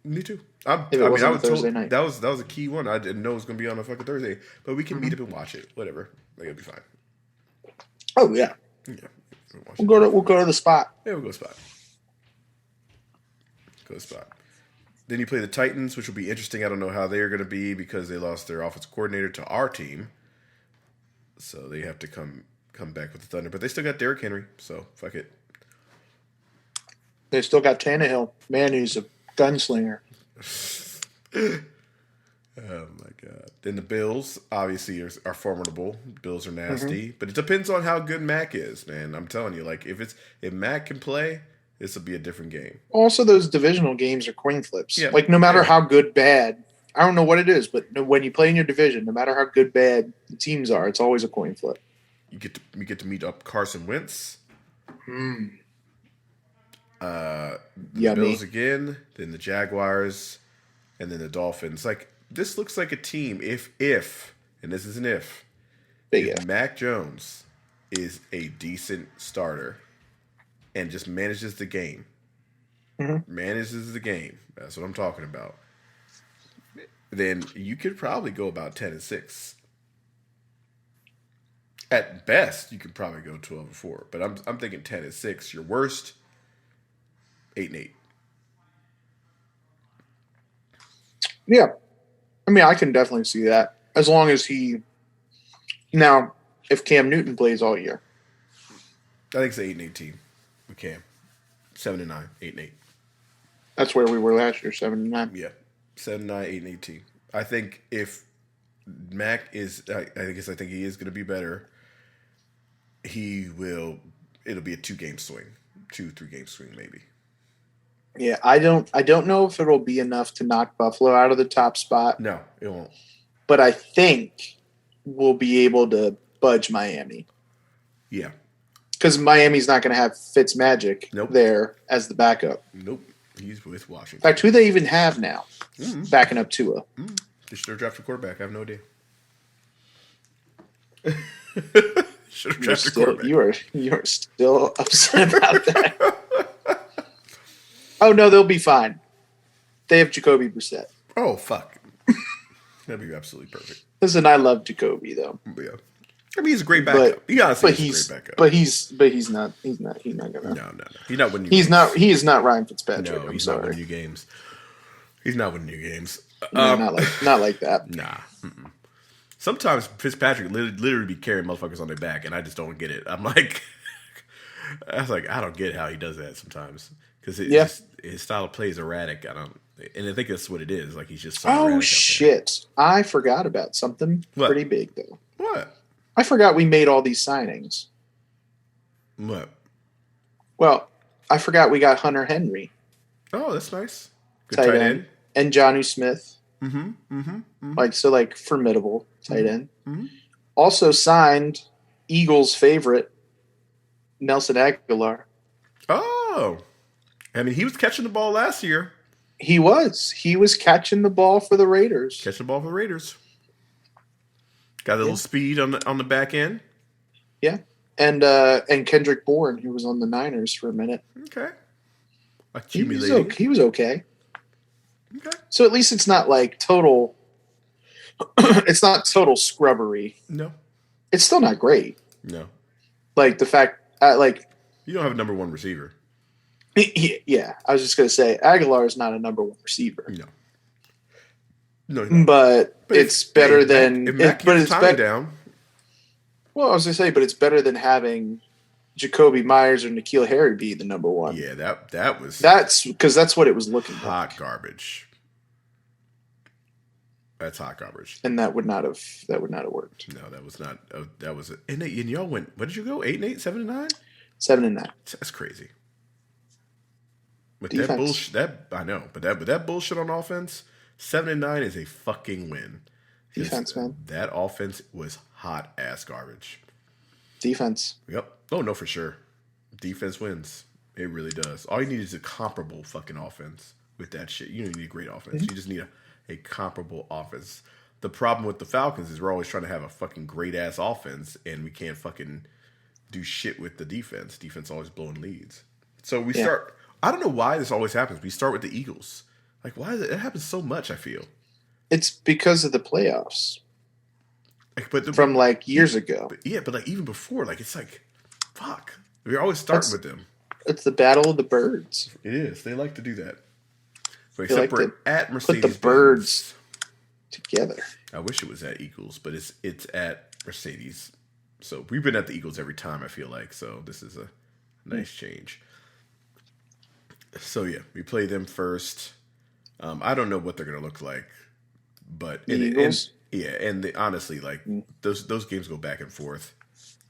Me too. If it wasn't a Thursday night. That was a key one. I didn't know it was gonna be on a fucking Thursday, but we can meet up and watch it. Whatever, like it'll be fine. Oh yeah, Yeah, watch we'll it. go to the spot. Yeah, we'll go spot. Go spot. Then you play the Titans, which will be interesting. I don't know how they're going to be because they lost their offensive coordinator to our team, so they have to come back with the Thunder. But they still got Derrick Henry, so fuck it. They still got Tannehill. Man, he's a gunslinger. Oh my god! Then the Bills obviously are formidable. Bills are nasty, but it depends on how good Mac is, man. I'm telling you, like if Mac can play, this will be a different game. Also, those divisional games are coin flips. Yeah. Like no matter Yeah. how good, bad. I don't know what it is, but when you play in your division, no matter how good, bad the teams are, it's always a coin flip. You get to meet up Carson Wentz. The Yummy. Bills again, then the Jaguars, and then the Dolphins. Like this looks like a team. If and this is an if Big if. Mac Jones is a decent starter and just manages the game. Manages the game. That's what I'm talking about. Then you could probably go about 10-6. At best, you could probably go 12-4. But I'm thinking 10-6. Your worst, 8-8. Yeah. I mean, I can definitely see that. As long as now, if Cam Newton plays all year. I think it's an 8-8 team. We can. 7-9, 8-8. That's where we were last year, 7-9. Yeah. 7-9, 8-8 team. I think if Mac is, I think he is going to be better. It'll be a 2-game swing. 2-3 game swing, maybe. Yeah, I don't know if it'll be enough to knock Buffalo out of the top spot, No, it won't. but I think we'll be able to budge Miami. Yeah. Because Miami's not going to have Fitzmagic Nope. there as the backup. Nope. He's with In Washington. fact, who they even have now backing up Tua? They should have drafted a quarterback. I have no idea. Should have drafted a quarterback. You are still upset about that. Oh no, they'll be fine. They have Jacoby Brissett. Oh, fuck. That'd be absolutely perfect. Listen, I love Jacoby though, But yeah. I mean, he's a great backup. He honestly is a great backup. but he's not gonna. No. He's not winning. He is not Ryan Fitzpatrick. No, I'm he's not sorry. winning you games. He's not winning you games. No, not like that. Nah. Mm-mm. Sometimes Fitzpatrick literally be carrying motherfuckers on their back, and I just don't get it. I'm like, I don't get how he does that sometimes because his style of play is erratic. And I think that's what it is. Like he's just so erratic out Oh there. shit! I forgot about something What? pretty big though. What? I forgot we made all these signings. What? Well, I forgot we got Hunter Henry, Oh, that's nice. Good tight tight end, end. and Johnny Smith. Mm-hmm. Like formidable tight end. Mm-hmm. Also signed Eagles' favorite, Nelson Aguilar. Oh. I mean, he was catching the ball last year. He was catching the ball for the Raiders. Catching the ball for the Raiders. Got a little speed on the back end. Yeah, and Kendrick Bourne, who was on the Niners for a minute. Okay. He was Accumulating. okay. Okay. So at least it's not like total. It's not total scrubbery. No. It's still not great. No. Like the fact, You don't have a number one receiver. yeah, I was just gonna say Aguilar is not a number one receiver. No. No. But it's better than. If Mac But keeps it's time better. down. Well, I was gonna say, but it's better than having Jacoby Myers or N'Keal Harry be the number one. Yeah, that was That's because that's what it was looking like, hot garbage. That's hot garbage. and that would not have worked. No, that was not. That was. And y'all went. What did you go? 8-8, 7-9. 7-9. That's crazy. But Defense. that bullshit. That I know. But that bullshit on offense. 7-9 is a fucking win. Defense, man. That offense was hot ass garbage. Defense. Yep. Oh no, for sure. Defense wins. It really does. All you need is a comparable fucking offense with that shit. You don't need a great offense. Mm-hmm. You just need a comparable offense. The problem with the Falcons is we're always trying to have a fucking great ass offense and we can't fucking do shit with the defense. Defense always blowing leads. So we start. I don't know why this always happens. We start with the Eagles. Like why is it? It happens so much. I feel. It's because of the playoffs Like, but from like years ago. but like even before, like it's like, fuck. We always start with them. It's the battle of the birds. It is. They like to do that. But They except like we're to at Mercedes. Put the birds together. I wish it was at Eagles, but it's at Mercedes. So we've been at the Eagles every time, I feel like. So this is a nice change. So yeah, we play them first. I don't know what they're gonna look like, but Eagles? Honestly, like those games go back and forth.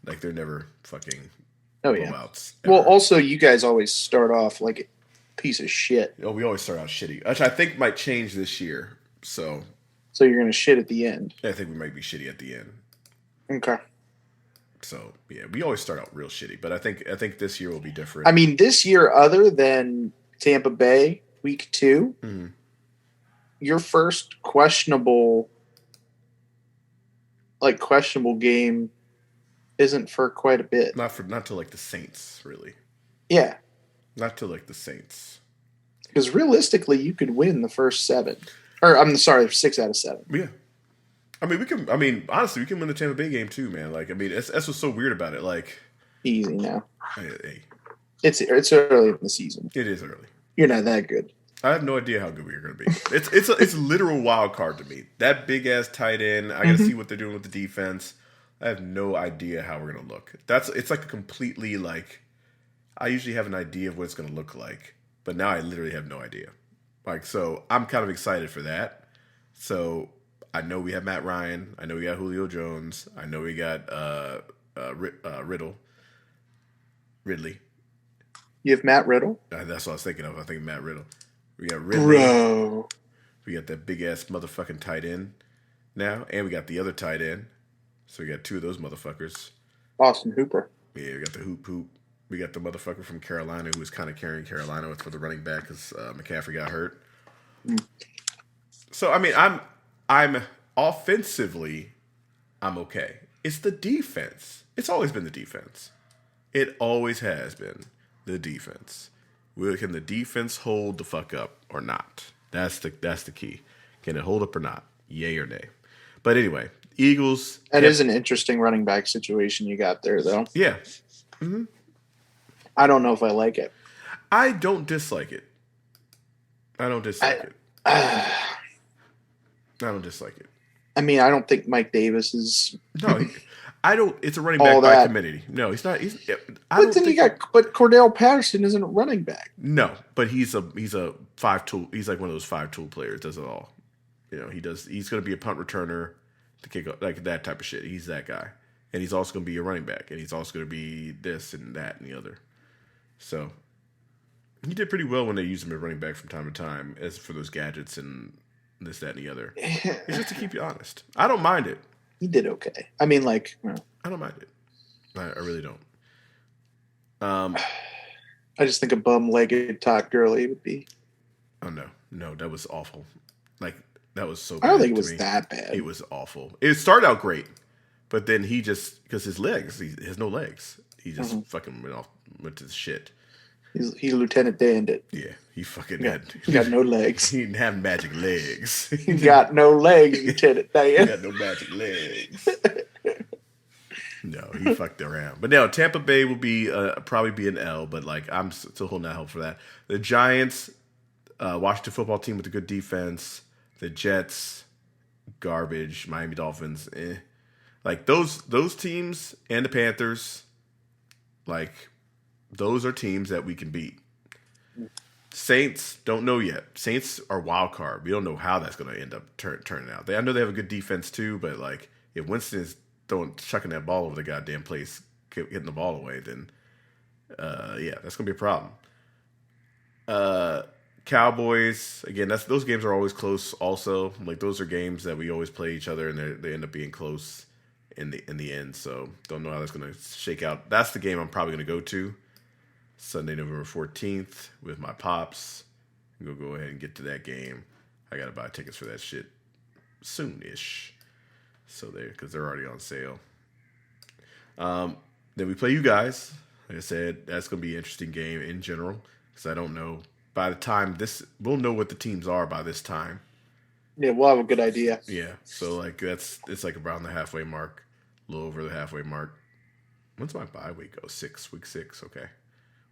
Like they're never fucking Oh yeah. blowouts. Well, ever. also you guys always start off like a piece of shit, Oh, we always start out shitty, which I think might change this year. So so you're gonna shit at the end. I think we might be shitty at the end. Okay. So yeah, we always start out real shitty, but I think this year will be different. I mean, this year, other than Tampa Bay week 2, Mhm. your first questionable game isn't for quite a bit. not to like the Saints, really. Yeah, Not to like the Saints. because realistically, you could win the first 7, or I'm sorry, 6 out of 7. Yeah. I mean, we can. I mean, honestly, we can win the Tampa Bay game too, man. Like, I mean, that's what's so weird about it. Like, Easy now. hey, It's early in the season. it is early. You're not that good. I have no idea how good we are going to be. It's a literal wild card to me. That big ass tight end. I got to see what they're doing with the defense. I have no idea how we're going to look. It's like a completely like. I usually have an idea of what it's going to look like, but now I literally have no idea. Like, so I'm kind of excited for that. So I know we have Matt Ryan. I know we got Julio Jones. I know we got Ridley. You have Matt Riddle, That's what I was thinking of. I think Matt Riddle. We got Ridley. bro. We got that big ass motherfucking tight end now, and we got the other tight end. So we got 2 of those motherfuckers. Austin Hooper. Yeah, we got the hoop. We got the motherfucker from Carolina who was kind of carrying Carolina for the running back because McCaffrey got hurt. So I mean, I'm offensively, I'm okay. It's the defense. It's always been the defense. It always has been the defense. Can the defense hold the fuck up or not? That's the key. Can it hold up or not? Yay or nay? But anyway, Eagles. That is an interesting running back situation you got there, though. Yeah. I don't know if I like it. I don't dislike it. I don't dislike it. I don't dislike it. I mean, I don't think Mike Davis is. No, I don't. It's a running All back by that. committee. No, he's not. But then but Cordell Patterson isn't a running back. No, but he's a 5-tool. He's like one of those 5-tool players. Does it all. You know, he does. He's going to be a punt returner, to kick like that type of shit. He's that guy, and he's also going to be a running back, and he's also going to be this and that and the other. So he did pretty well when they used him as running back from time to time, as for those gadgets and this, that, and the other. It's just to keep you honest. I don't mind it. He did okay. I mean, like, I don't mind it. I really don't. I just think a bum-legged Todd Gurley would be. Oh no, that was awful. Like that was so. I don't bad think it to was me. that bad. It was awful. It started out great, but then he just because his legs, he has no legs. He just fucking went to the shit. He's Lieutenant Dan. Yeah, he fucking He got no legs. He didn't have magic legs. He got no legs, Lieutenant Dan. He got no magic legs. No, he fucked around. But no, Tampa Bay will be probably be an L, but like I'm still holding out hope for that. The Giants, Washington football team with a good defense. The Jets, garbage. Miami Dolphins, like those teams and the Panthers, like those are teams that we can beat. Saints, don't know yet. Saints are wild card. We don't know how that's going to end up turning out. I know they have a good defense too, but like if Winston is chucking that ball over the goddamn place, getting the ball away, then yeah, that's gonna be a problem. Cowboys, again, those games are always close. Also, like those are games that we always play each other, and they end up being close in the end. So don't know how that's gonna shake out. That's the game I'm probably gonna go to Sunday, November 14th with my pops. Go ahead and get to that game. I gotta buy tickets for that shit soon-ish. So because they're already on sale. Then we play you guys. Like I said, that's going to be an interesting game in general because I don't know. By the time we'll know what the teams are by this time. Yeah, we'll have a good idea. Yeah, so like it's like around the halfway mark, a little over the halfway mark. When's my bye week? Oh, week 6. Okay,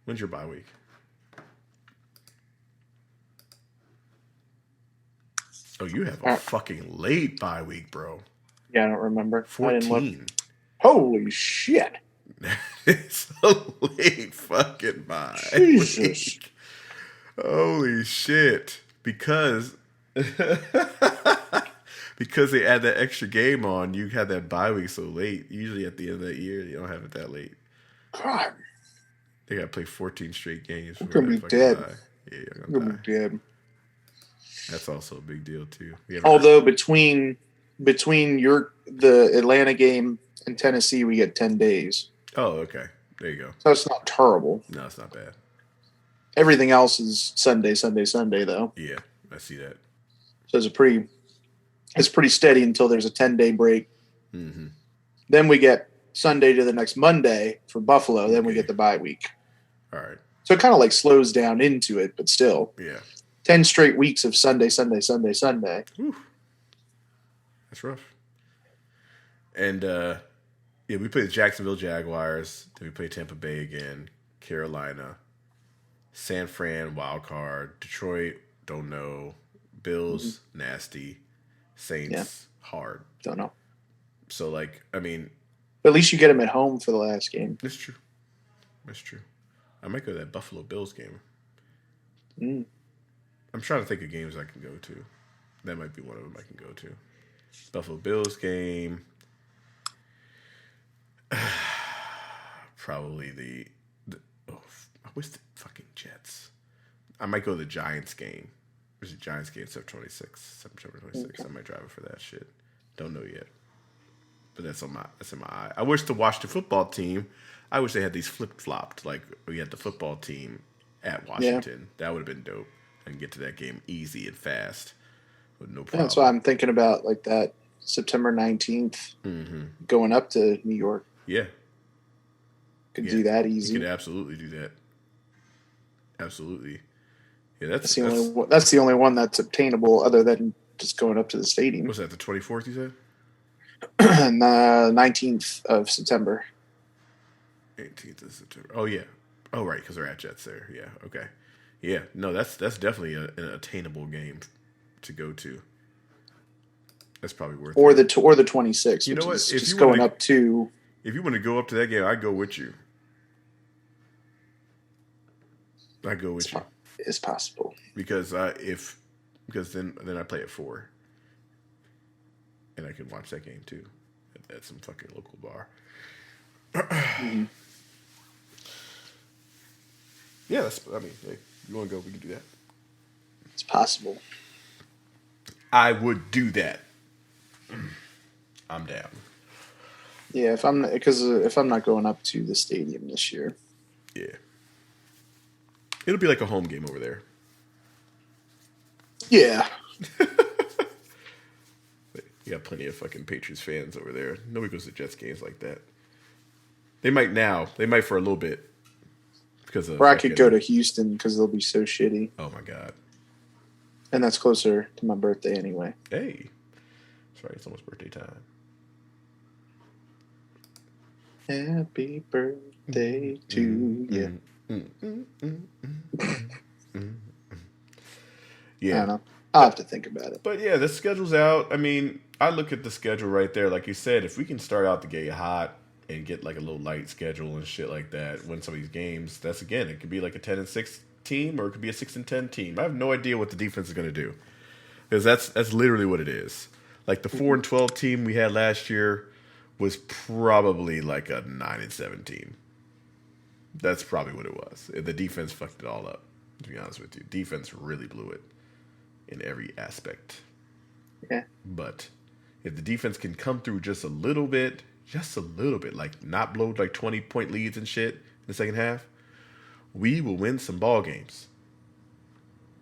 when's your bye week? Oh, you have a fucking late bye week, bro. Yeah, I don't remember. 14. I didn't look. Holy shit. It's a late fucking bye. Jesus. Holy shit. Because they add that extra game on, you had that bye week so late. Usually at the end of that year, you don't have it that late. God. They got to play 14 straight games. I'm going to be dead. Yeah, you're I'm going to be dead. That's also a big deal, too. Although between the Atlanta game and Tennessee, we get 10 days. Oh, okay. There you go. So it's not terrible. No, it's not bad. Everything else is Sunday, though. Yeah, I see that. So it's pretty steady until there's a 10-day break. Mm-hmm. Then we get Sunday to the next Monday for Buffalo. Then we get the bye week. All right. So it kind of like slows down into it, but still. Yeah. 10 straight weeks of Sunday. Whew. That's rough. And yeah, we play the Jacksonville Jaguars. Then we play Tampa Bay again. Carolina, San Fran, wild card. Detroit, don't know. Bills, nasty. Saints, hard. Don't know. So like, I mean, but at least you get them at home for the last game. That's true. I might go to that Buffalo Bills game. Mm. I'm trying to think of games I can go to. That might be one of them I can go to. Buffalo Bills game. Probably the I wish the fucking Jets. I might go to the Giants game. There's a Giants game September 26th. I might drive it for that shit. Don't know yet. But that's in my eye. I wish the Washington football team, I wish they had these flip-flopped. Like we had the football team at Washington. Yeah. That would have been dope. I can get to that game easy and fast with no problem. That's why I'm thinking about like that September 19th going up to New York. Yeah. Could do that easy. You could absolutely do that. Absolutely. Yeah, that's the only one that's obtainable other than just going up to the stadium. Was that the 24th you said? And 19th of September. 18th of September. Oh, yeah. Oh, right, because they're at Jets there. Yeah, okay. Yeah, no, that's definitely an attainable game to go to. That's probably worth it. Or the 26th. You know what? If just going up to. If you want to go up to that game, I'd go with you. I'd go with you. It's possible. Because then I play at 4. And I can watch that game too at some fucking local bar. Yeah, hey, you want to go? We can do that. It's possible. I would do that. I'm down. Yeah, if I'm not going up to the stadium this year. Yeah. It'll be like a home game over there. Yeah. You got plenty of fucking Patriots fans over there. Nobody goes to Jets games like that. They might now. They might for a little bit. Because of Or I could go to Houston because they'll be so shitty. Oh my god. And that's closer to my birthday anyway. Hey. Sorry, it's almost birthday time. Happy birthday to you. Yeah. I don't know. I'll have to think about it. But yeah, the schedule's out. I mean, I look at the schedule right there. Like you said, if we can start out the gate hot and get like a little light schedule and shit like that, win some of these games, that's again, it could be like a 10-6 team or it could be a 6-10 team. I have no idea what the defense is going to do. Because that's literally what it is. Like the 4-12 team we had last year was probably like a 9-7 team. That's probably what it was. The defense fucked it all up, to be honest with you. Defense really blew it in every aspect. Yeah. But if the defense can come through just a little bit, like not blow like 20-point leads and shit in the second half, we will win some ball games.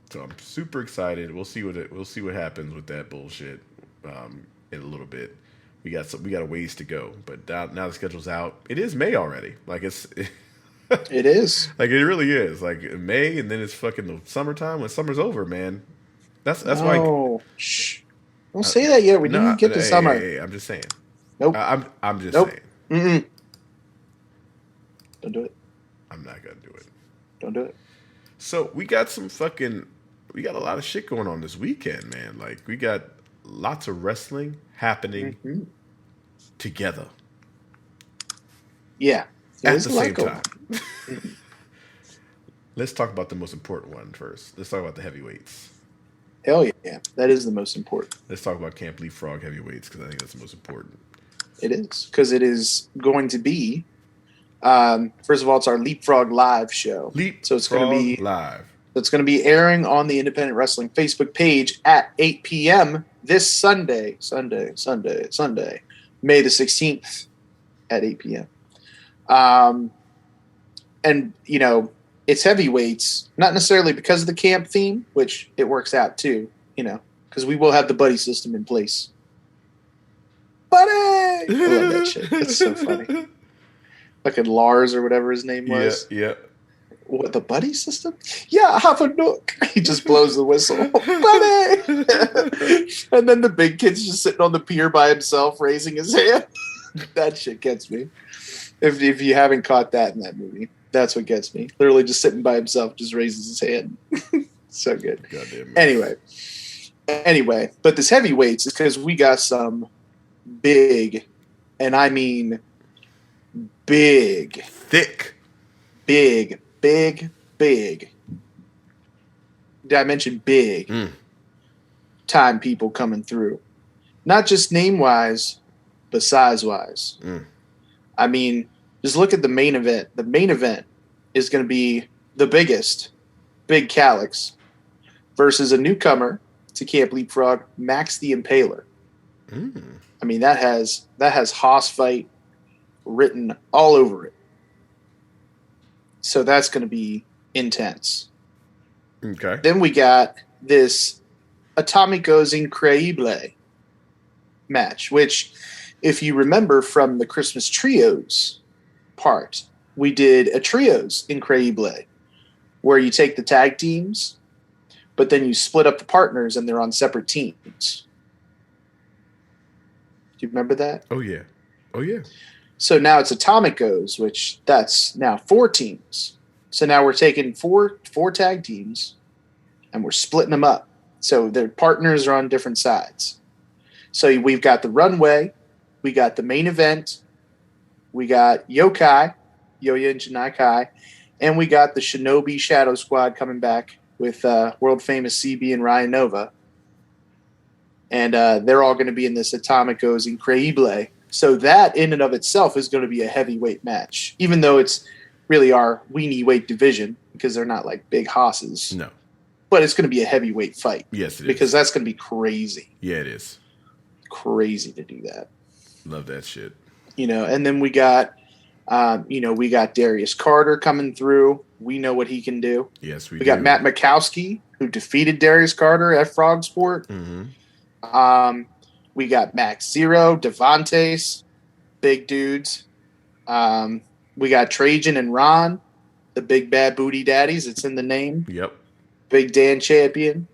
So I'm super excited. We'll see what happens with that bullshit in a little bit. We got a ways to go, but now the schedule's out. It is May already. Like It is. Like it really is. Like May, and then it's fucking the summertime. When summer's over, man. That's why. Oh, shh! Don't say that yet. We didn't even get to summer. Hey, I'm just saying. Nope. I'm just nope. saying. Don't do it. I'm not gonna do it. Don't do it. So we got a lot of shit going on this weekend, man. Like we got lots of wrestling happening together. Yeah. At the same time. Let's talk about the most important one first. Let's talk about the heavyweights. Hell yeah. That is the most important. Let's talk about Camp Leapfrog heavyweights because I think that's the most important. It is. Because it is going to be, first of all, it's our Leapfrog Live show. So it's going to be live. It's going to be airing on the Independent Wrestling Facebook page at 8 p.m. this Sunday, May the 16th at 8 p.m. And, you know, it's heavyweights, not necessarily because of the camp theme, which it works out too, you know, because we will have the buddy system in place. Buddy! I love that shit. It's so funny. Fucking Lars or whatever his name was. Yeah. What, the buddy system? Yeah, have a nook. He just blows the whistle. Buddy! And then the big kid's just sitting on the pier by himself, raising his hand. That shit gets me. If you haven't caught that in that movie, that's what gets me. Literally just sitting by himself, just raises his hand. So good. Goddamn. Anyway, but this heavyweights is because we got some big, and I mean big, thick, big. Did I mention big? Time people coming through, not just name wise, but size wise. I mean, just look at the main event. The main event is going to be the biggest, Big Calix, versus a newcomer to Camp Leapfrog, Max the Impaler. I mean, that has Hoss Fight written all over it. So that's going to be intense. Okay. Then we got this Atomicos Increíble match, which, if you remember from the Christmas Trios part, we did a Trios Increíble, where you take the tag teams, but then you split up the partners and they're on separate teams. Do you remember that? Oh, yeah. So now it's Atomicos, which that's now 4 teams. So now we're taking four tag teams and we're splitting them up. So their partners are on different sides. So we've got the runway, we got the main event, we got Yokai, Yoya and Janai Kai, and we got the Shinobi Shadow Squad coming back with world famous CB and Ryan Nova. And they're all going to be in this Atomicos Increíble. So that in and of itself is going to be a heavyweight match, even though it's really our weenie weight division. because they're not like big hosses. No. But it's going to be a heavyweight fight. Yes, it is. Because that's going to be crazy. Yeah, it is. Crazy to do that. Love that shit. And then we got, we got Darius Carter coming through. We know what he can do. Yes, we do. Got Matt Mikowski, who defeated Darius Carter at Frog Sport. Mm-hmm. We got Max Zero, Devantes, big dudes. We got Trajan and Ron, the big bad booty daddies. It's in the name. Yep. Big Dan Champion,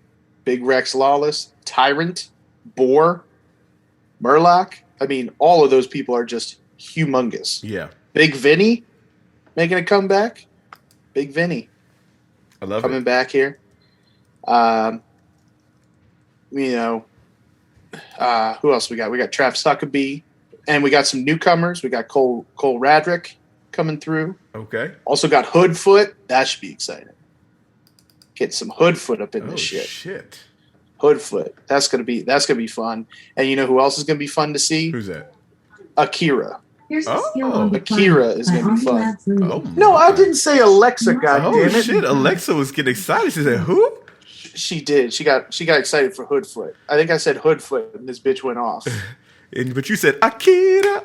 Big Rex Lawless, Tyrant, Boar, Murloc. I mean, all of those people are just humongous. Yeah. Big Vinny making a comeback. Big Vinny. I love coming it. back here. Who else we got? We got Travis Huckabee. And we got some newcomers. We got Cole Radrick coming through. Okay. Also got Hoodfoot. That should be exciting. Get some Hoodfoot up in this shit. Shit. Hoodfoot. That's gonna be fun. And you know who else is gonna be fun to see? Who's that? Akira. Akira is gonna be fun. Oh, No, I didn't say Alexa. Goddammit. Oh shit! Alexa was getting excited. She said, "Who?" She did. She got excited for Hoodfoot. I think I said Hoodfoot, and this bitch went off. But you said Akira.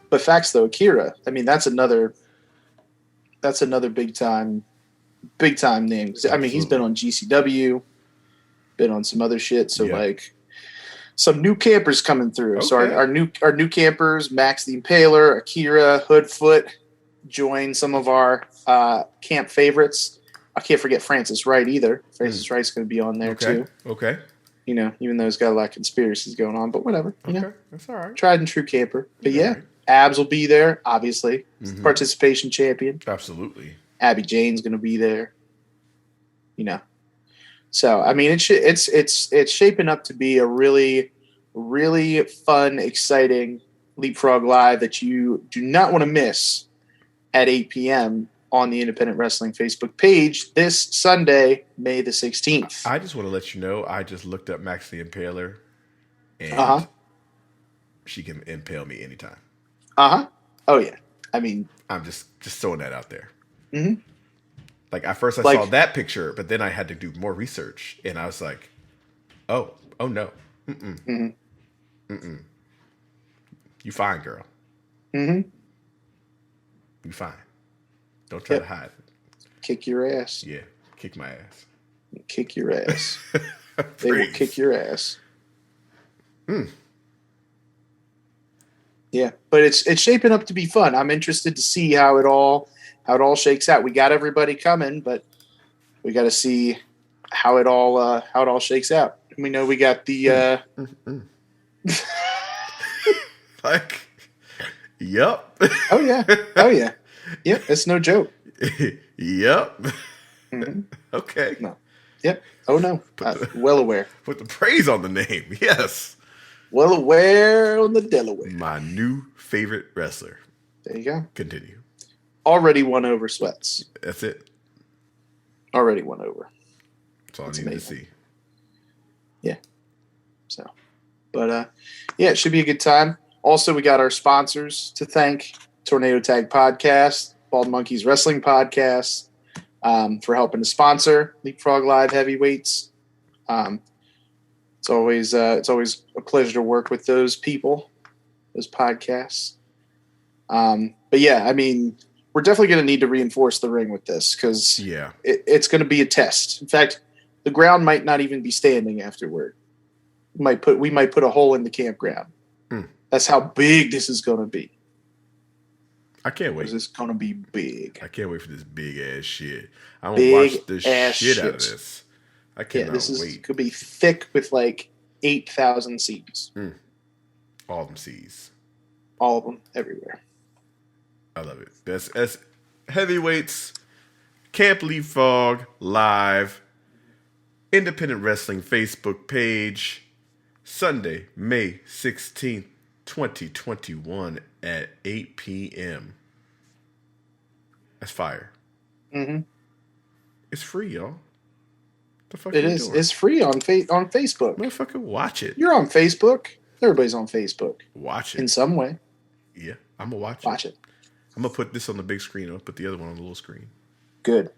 But facts though, Akira. I mean, that's another big time name. I mean, he's been on GCW, been on some other shit. So like, some new campers coming through. Okay. So our new campers, Max the Impaler, Akira, Hoodfoot, join some of our camp favorites. I can't forget Francis Wright either. Francis Wright's going to be on there too. Okay. Even though he's got a lot of conspiracies going on, but whatever. That's all right. Tried and true camper. But Yeah, right. Abs will be there, obviously. Participation champion. Absolutely. Abby Jane's going to be there. So I mean, it's shaping up to be a really, really fun, exciting Leapfrog Live that you do not want to miss at 8 p.m. on the Independent Wrestling Facebook page this Sunday, May the 16th. I just want to let you know, I just looked up Max the Impaler, and she can impale me anytime. Oh yeah. I mean, I'm just throwing that out there. Mhm. Like at first I saw that picture, but then I had to do more research, and I was like, oh no, you fine, girl. You fine. Don't try to hide it. kick your ass. Yeah, kick my ass. Kick your ass. They will kick your ass. Yeah, but it's shaping up to be fun. I'm interested to see how it all shakes out. We got everybody coming, but we got to see how it all shakes out. We know we got the like, yep. Oh yeah. Yep, it's no joke. Yep. Okay. No. Yep. Oh no. Well aware. Put the praise on the name. Yes. Well aware on the Delaware. My new favorite wrestler. There you go. Continue. Already won over Sweats. That's it. Already won over. That's all I That's need amazing. to see. Yeah. So, but it should be a good time. Also, we got our sponsors to thank: Tornado Tag Podcast, Bald Monkeys Wrestling Podcast, for helping to sponsor Leapfrog Live Heavyweights. It's always a pleasure to work with those people, those podcasts. But yeah, I mean, we're definitely going to need to reinforce the ring with this because it's going to be a test. In fact, the ground might not even be standing afterward. We might put a hole in the campground. That's how big this is going to be. I can't wait. This is going to be big. I can't wait for this big ass shit. I want to watch the shit out of this. I cannot wait. Could be thick with like 8,000 seats. All of them C's. All of them, everywhere. I love it. That's heavyweights, Camp Leapfrog Live, Independent Wrestling Facebook page, Sunday, May 16th, 2021 at 8 p.m. That's fire. It's free, y'all. The fuck It you is. doing? It's free on Facebook. Motherfucker, watch it. You're on Facebook. Everybody's on Facebook Watch it. in some way. Yeah, I'm gonna watch it. Watch it. I'm gonna put this on the big screen. I'll put the other one on the little screen. Good.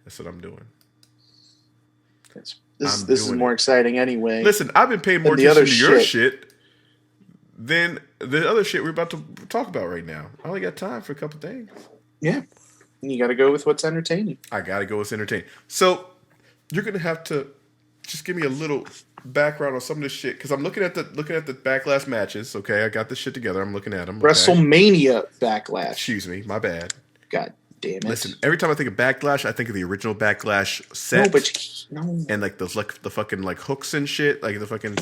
That's what I'm doing. This is more exciting anyway. Listen, I've been paying more attention to your shit than the other shit we're about to talk about right now. I only got time for a couple things. Yeah. You got to go with what's entertaining. I got to go with entertaining. So you're gonna have to just give me a little background on some of this shit because I'm looking at the Backlash matches. Okay, I got this shit together. I'm looking at them. Okay? WrestleMania Backlash. Excuse me, my bad. God damn it! Listen, every time I think of Backlash, I think of the original Backlash set. No, but no. And like the fucking like hooks and shit, like the fucking,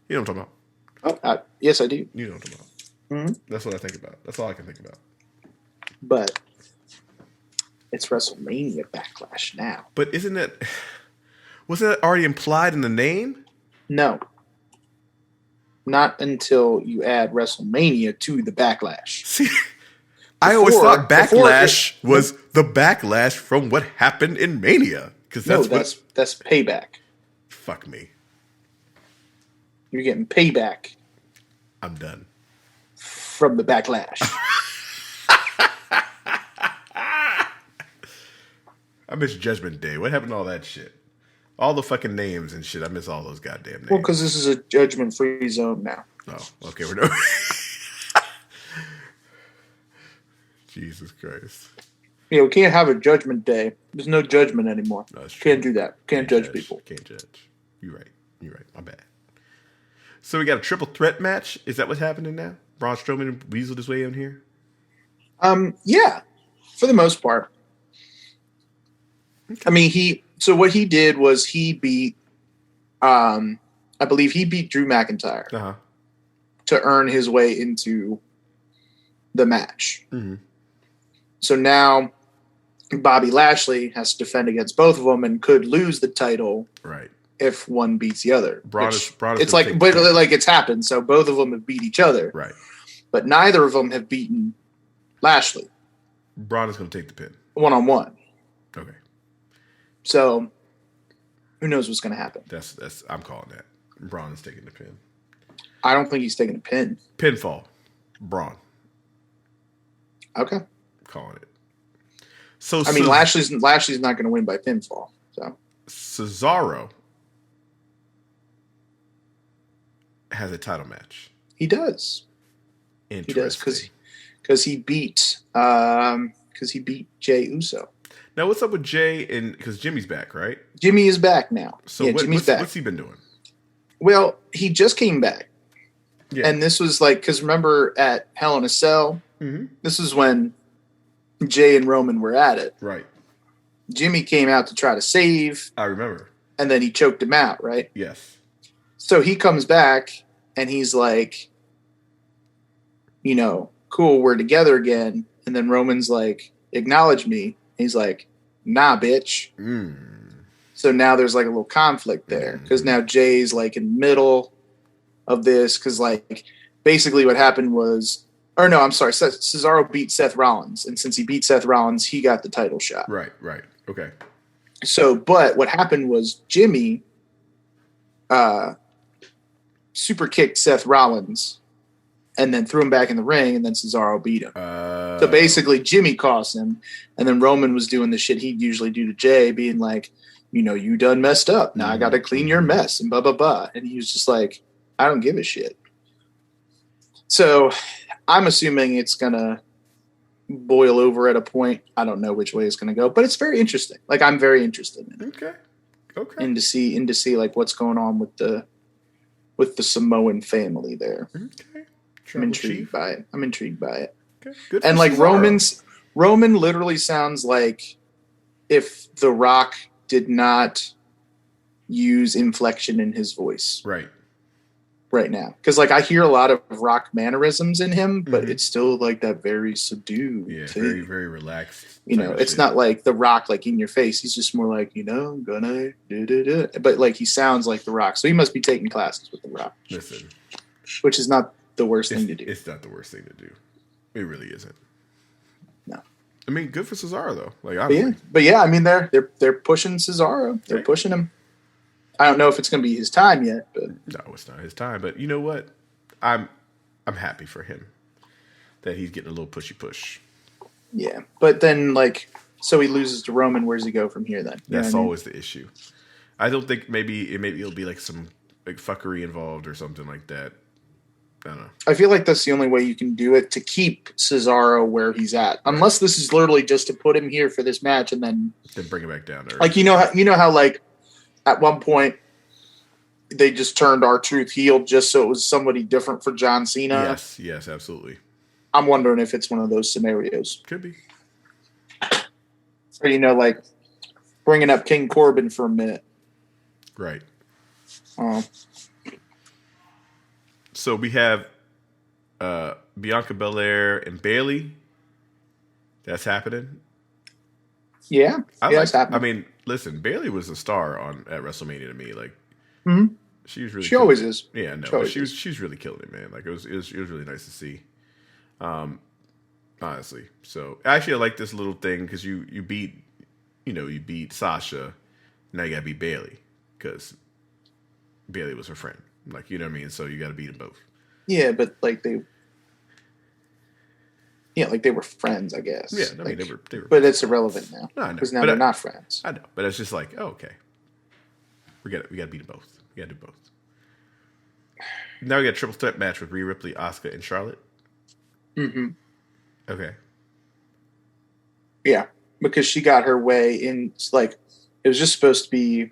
you know what I'm talking about? Oh, yes, I do. You know what I'm talking about. Mm-hmm. That's what I think about. That's all I can think about. But it's WrestleMania Backlash now. But wasn't that already implied in the name? No. Not until you add WrestleMania to the Backlash. See, I always thought Backlash was the backlash from what happened in Mania. That's payback. Fuck me. You're getting payback. I'm done. From the Backlash. I miss Judgment Day. What happened to all that shit? All the fucking names and shit. I miss all those goddamn names. Well, because this is a judgment-free zone now. Oh, okay. We're no. Jesus Christ. You know, we can't have a judgment day. There's no judgment anymore. No, that's true. Can't do that. Can't judge people. Can't judge. You're right. My bad. So we got a triple threat match. Is that what's happening now? Braun Strowman weaseled his way in here? Yeah. For the most part. Okay. I mean, what he did was he beat, I believe he beat Drew McIntyre to earn his way into the match. Mm-hmm. So now Bobby Lashley has to defend against both of them and could lose the title, right? If one beats the other. Braun is it's like, but like it's happened. So both of them have beat each other, right? But neither of them have beaten Lashley. Braun is going to take the pin 1-on-1. Okay. So who knows what's going to happen? That's I'm calling that. Braun is taking the pin. I don't think he's taking a pin. Pinfall. Braun. Okay. Calling it. So I mean, Lashley's not going to win by pinfall. So Cesaro has a title match. He does. He does because he beat Jey Uso. Now what's up with Jey and because Jimmy's back, right? Jimmy is back now. So Jimmy's back. What's he been doing? Well, he just came back. Yeah. And this was like because remember at Hell in a Cell, this is when Jey and Roman were at it. Right. Jimmy came out to try to save. I remember. And then he choked him out, right? Yes. So he comes back and he's like, cool, we're together again. And then Roman's like, acknowledge me. And he's like, nah, bitch. So now there's like a little conflict there because now Jay's like in the middle of this because like basically what happened was, or no, I'm sorry, Cesaro beat Seth Rollins. And since he beat Seth Rollins, he got the title shot. Right. Okay. So, but what happened was Jimmy super kicked Seth Rollins and then threw him back in the ring, and then Cesaro beat him. So basically, Jimmy cost him, and then Roman was doing the shit he'd usually do to Jay, being like, you done messed up. Now I got to clean your mess, and blah, blah, blah. And he was just like, I don't give a shit. So I'm assuming it's going to boil over at a point. I don't know which way it's going to go, but it's very interesting. Like, I'm very interested in it. Okay. And to see like what's going on with the Samoan family there. Okay. I'm intrigued by it. Okay. Good. And like Roman literally sounds like if The Rock did not use inflection in his voice. Right now. Because like I hear a lot of Rock mannerisms in him, but it's still like that very subdued. Yeah, thing. very, very relaxed. It's not like The Rock like in your face. He's just more like, I'm gonna do. But like he sounds like The Rock. So he must be taking classes with The Rock. Listen. Which is not the worst thing to do. It's not the worst thing to do. It really isn't. No. I mean, good for Cesaro though. Like, but yeah, I mean they're pushing Cesaro. They're pushing him. I don't know if it's going to be his time yet, but no, it's not his time. But you know what? I'm happy for him that he's getting a little pushy push. Yeah, but then like, so he loses to Roman. Where's he go from here? Then You know That's what I mean? always the issue. I don't think maybe it'll be like some like fuckery involved or something like that. I don't know. I feel like that's the only way you can do it to keep Cesaro where he's at, unless this is literally just to put him here for this match and then Bring it back down there. like you know how like at one point they just turned R-Truth heel just so it was somebody different for John Cena. Yes, absolutely. I'm wondering if it's one of those scenarios. Could be. Or like bringing up King Corbin for a minute. Right. Uh, So we have Bianca Belair and Bayley. That's happening. yeah, it's happening. I mean, listen, Bayley was a star at WrestleMania to me. Like, she was really. She killing always it. is. Yeah, no, She but always she's really killing it, man. Like it was really nice to see. Honestly, so actually, I like this little thing because you beat Sasha, now you gotta beat Bayley because Bayley was her friend. Like, you know what I mean? So you got to beat them both. Yeah, but like they were friends, I guess. Yeah, I mean, like, they were. But it's irrelevant now. No, I know. Because now But they're not friends. I know, but it's just like, oh, okay, we got to beat them both. We got to do both. Now we got a triple threat match with Rhea Ripley, Asuka, and Charlotte. Mm-hmm. Okay. Yeah, because she got her way in. It's like it was just supposed to be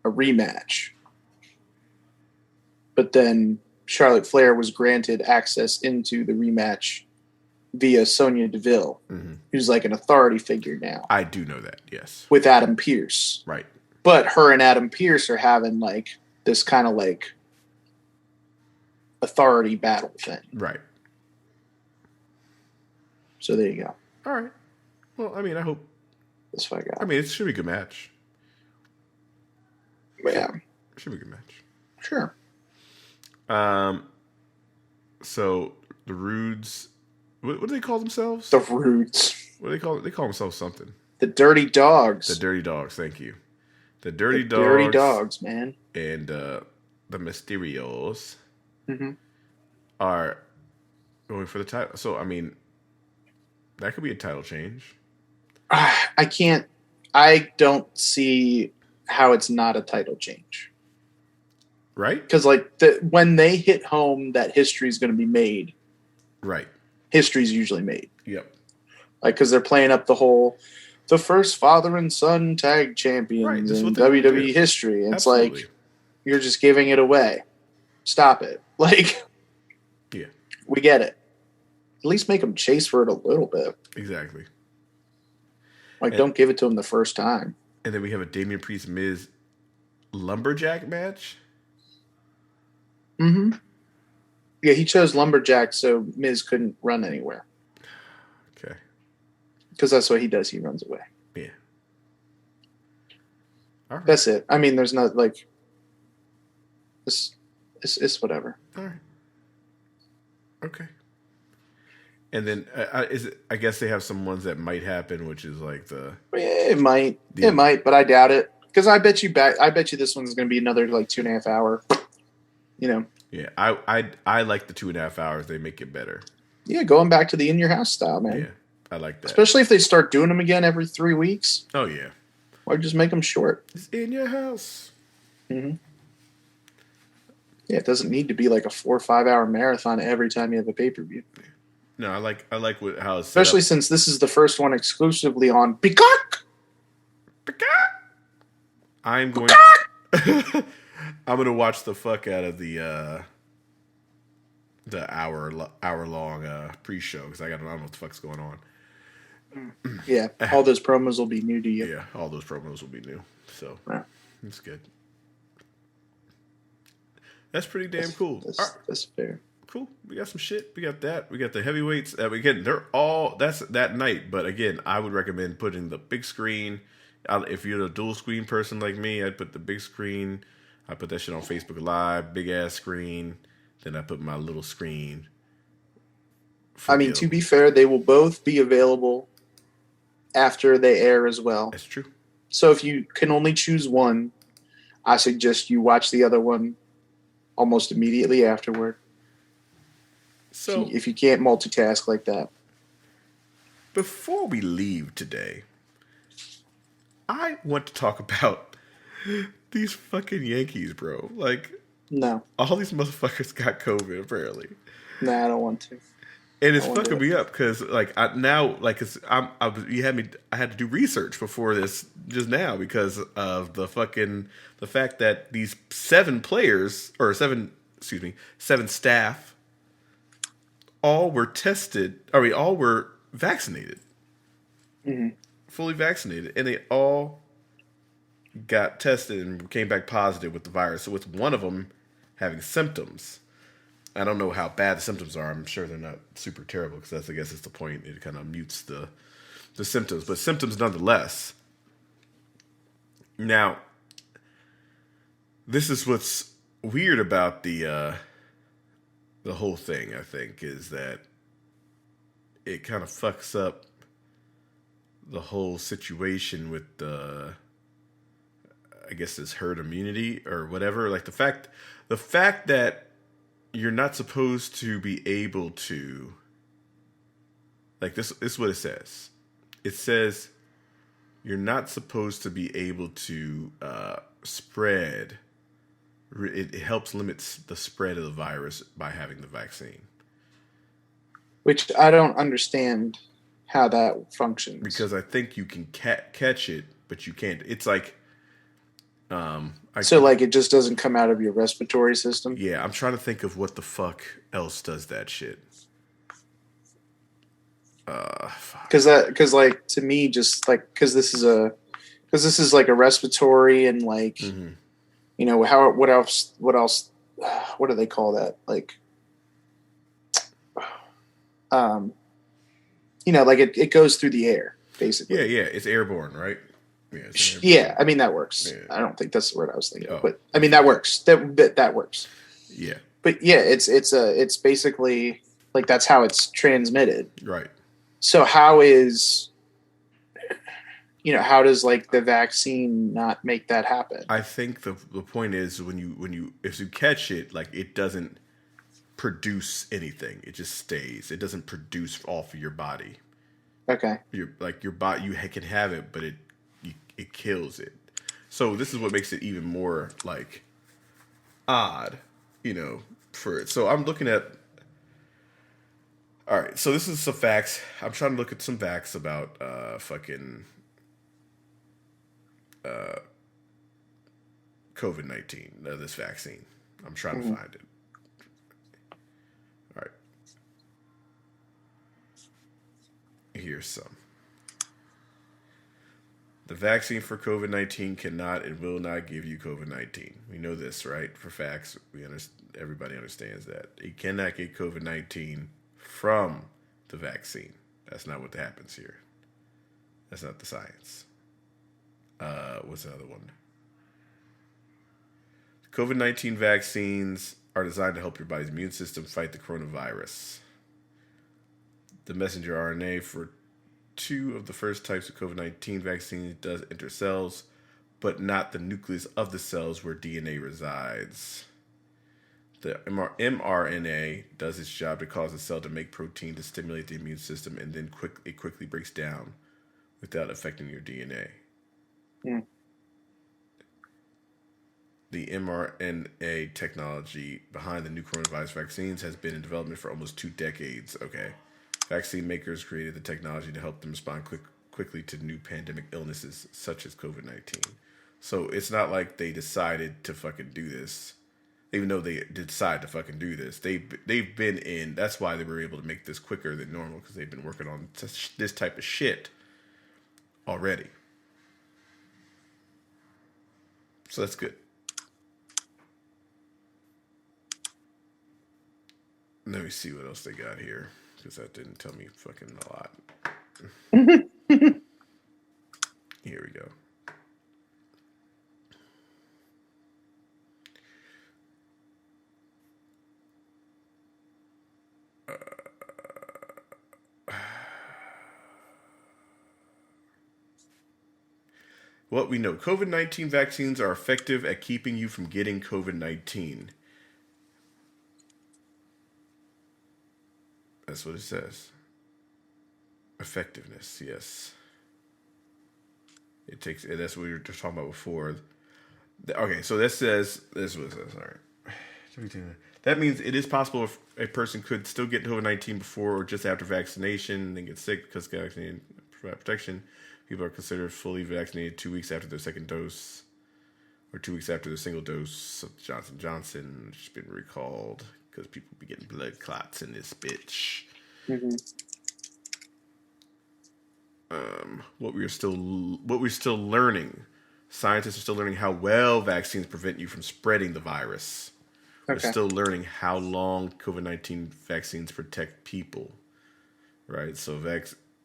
a rematch, but then Charlotte Flair was granted access into the rematch via Sonya Deville, who's like an authority figure now. I do know that. Yes. With Adam Pearce, Right. but her and Adam Pearce are having like this kind of like authority battle thing. Right. So there you go. All right. Well, I mean, I hope. That's what I got. I mean, it should be a good match. But yeah, It should be a good match. sure. So the Rudes, what do they call themselves? The Roots, What do they call it? They call themselves something. the Dirty Dogs, The Dirty Dogs. Thank you. The Dirty the Dogs. Dirty Dogs, man. And the Mysterios Mm-hmm. are going for the title. So I mean, that could be a title change. I don't see how it's not a title change. Right? Because like when they hit home that history is going to be made, Right. history's usually made. Yep. Like because they're playing up the first father and son tag Right, champions that's in what they wanna WWE do. history. And it's Absolutely. like you're just giving it away. Stop it. Like Yeah. we get it. At least make them chase for it a little bit. Exactly. Like And- don't give it to them the first time. And then we have a Damian Priest Miz lumberjack match. Mm-hmm. Yeah, he chose Lumberjack so Miz couldn't run anywhere. Okay. Because that's what he does. He runs away. Yeah. All right. That's it. I mean, there's not like it's whatever. All right. Okay. And then I guess they have some ones that might happen, which is like the Yeah, it might. Yeah. It might, but I doubt it. Because I bet you this one's going to be another like 2.5 hour. You know. yeah. I like the 2.5 hours. They make it better. Yeah, going back to the in your house style, man. Yeah, I like that. Especially if they start doing them again every 3 weeks, Oh yeah. or just make them short. It's in your house. Mm-hmm. Yeah, it doesn't need to be like a 4 or 5 hour marathon every time you have a pay per view. No, I like how it's set Especially up. since this is the first one exclusively on Peacock. I'm going. I'm gonna watch the fuck out of the hour long pre-show because I don't know what the fuck's going on. Yeah, all those promos will be new to you. Yeah, all those promos will be new, so Yeah. it's good. That's pretty damn cool. All right, That's fair. cool. We got some shit. We got that. We got the heavyweights. Again, they're all that's that night. But again, I would recommend putting the big screen. If you're a dual screen person like me, I'd put the big screen. I put that shit on Facebook Live, big ass screen. Then I put my little screen. I mean, to be fair, they will both be available after they air as well. That's true. So if you can only choose one, I suggest you watch the other one almost immediately afterward. So If you can't multitask like that. before we leave today, I want to talk about these fucking Yankees, bro. Like, No. all these motherfuckers got COVID, apparently. No, I don't want to. And it's fucking me up because, like, I had to do research before this just now because of the fact that these seven staff all were tested. All were vaccinated, fully vaccinated, and they all got tested and came back positive with the virus. So with one of them having symptoms. I don't know how bad the symptoms are. I'm sure they're not super terrible because I guess it's the point. It kind of mutes the symptoms, but symptoms nonetheless. Now, this is what's weird about the whole thing. I think is that it kind of fucks up the whole situation with I guess this herd immunity or whatever. Like the fact that you're not supposed to be able to, like this is what it says. It says you're not supposed to be able to spread. It helps limit the spread of the virus by having the vaccine. Which I don't understand how that functions. Because I think you can catch it, but you can't. It's like... so like it just doesn't come out of your respiratory system? Yeah, I'm trying to think of what the fuck else does that shit. Because like to me, just like because this is like a respiratory and like you know what else what do they call that, like you know, like it goes through the air basically. Yeah, it's airborne, right? Yeah, I mean that works. Yeah. I don't think that's the word I was thinking of, but I mean that works. That works. Yeah. But yeah, it's basically like that's how it's transmitted. Right. So how does like the vaccine not make that happen? I think the point is if you catch it, like it doesn't produce anything. It just stays. It doesn't produce off of your body. Okay. Your body, you can have it, but it kills it. So this is what makes it even more like odd, for it. So I'm looking at. All right, so this is some facts. I'm trying to look at some facts about COVID-19, this vaccine. I'm trying to find it. All right. Here's some. The vaccine for COVID-19 cannot and will not give you COVID-19. We know this, right? For facts, everybody understands that. You cannot get COVID-19 from the vaccine. That's not what happens here. That's not the science. What's another one? COVID-19 vaccines are designed to help your body's immune system fight the coronavirus. The messenger RNA for 2 of the first types of COVID-19 vaccines does enter cells, but not the nucleus of the cells where DNA resides. The mRNA does its job to cause the cell to make protein to stimulate the immune system, and then it quickly breaks down without affecting your DNA. Mm. The mRNA technology behind the new coronavirus vaccines has been in development for almost 2 decades. Okay. Vaccine makers created the technology to help them respond quickly to new pandemic illnesses such as COVID-19. So it's not like they decided to fucking do this. Even though they decide to fucking do this, they've been in. That's why they were able to make this quicker than normal, because they've been working on this type of shit already. So that's good. Let me see what else they got here, because that didn't tell me fucking a lot. Here we go. What we know, COVID-19 vaccines are effective at keeping you from getting COVID-19. That's what it says. Effectiveness, yes. It takes. That's what we were just talking about before. Okay, so this says this was all right. That means it is possible if a person could still get COVID-19 before or just after vaccination, then get sick because vaccinated provide protection. People are considered fully vaccinated 2 weeks after their second dose, or 2 weeks after their single dose of Johnson & Johnson, which has been recalled because people be getting blood clots in this bitch. Mm-hmm. What we're still learning. Scientists are still learning how well vaccines prevent you from spreading the virus. We're still learning how long COVID-19 vaccines protect people, right? So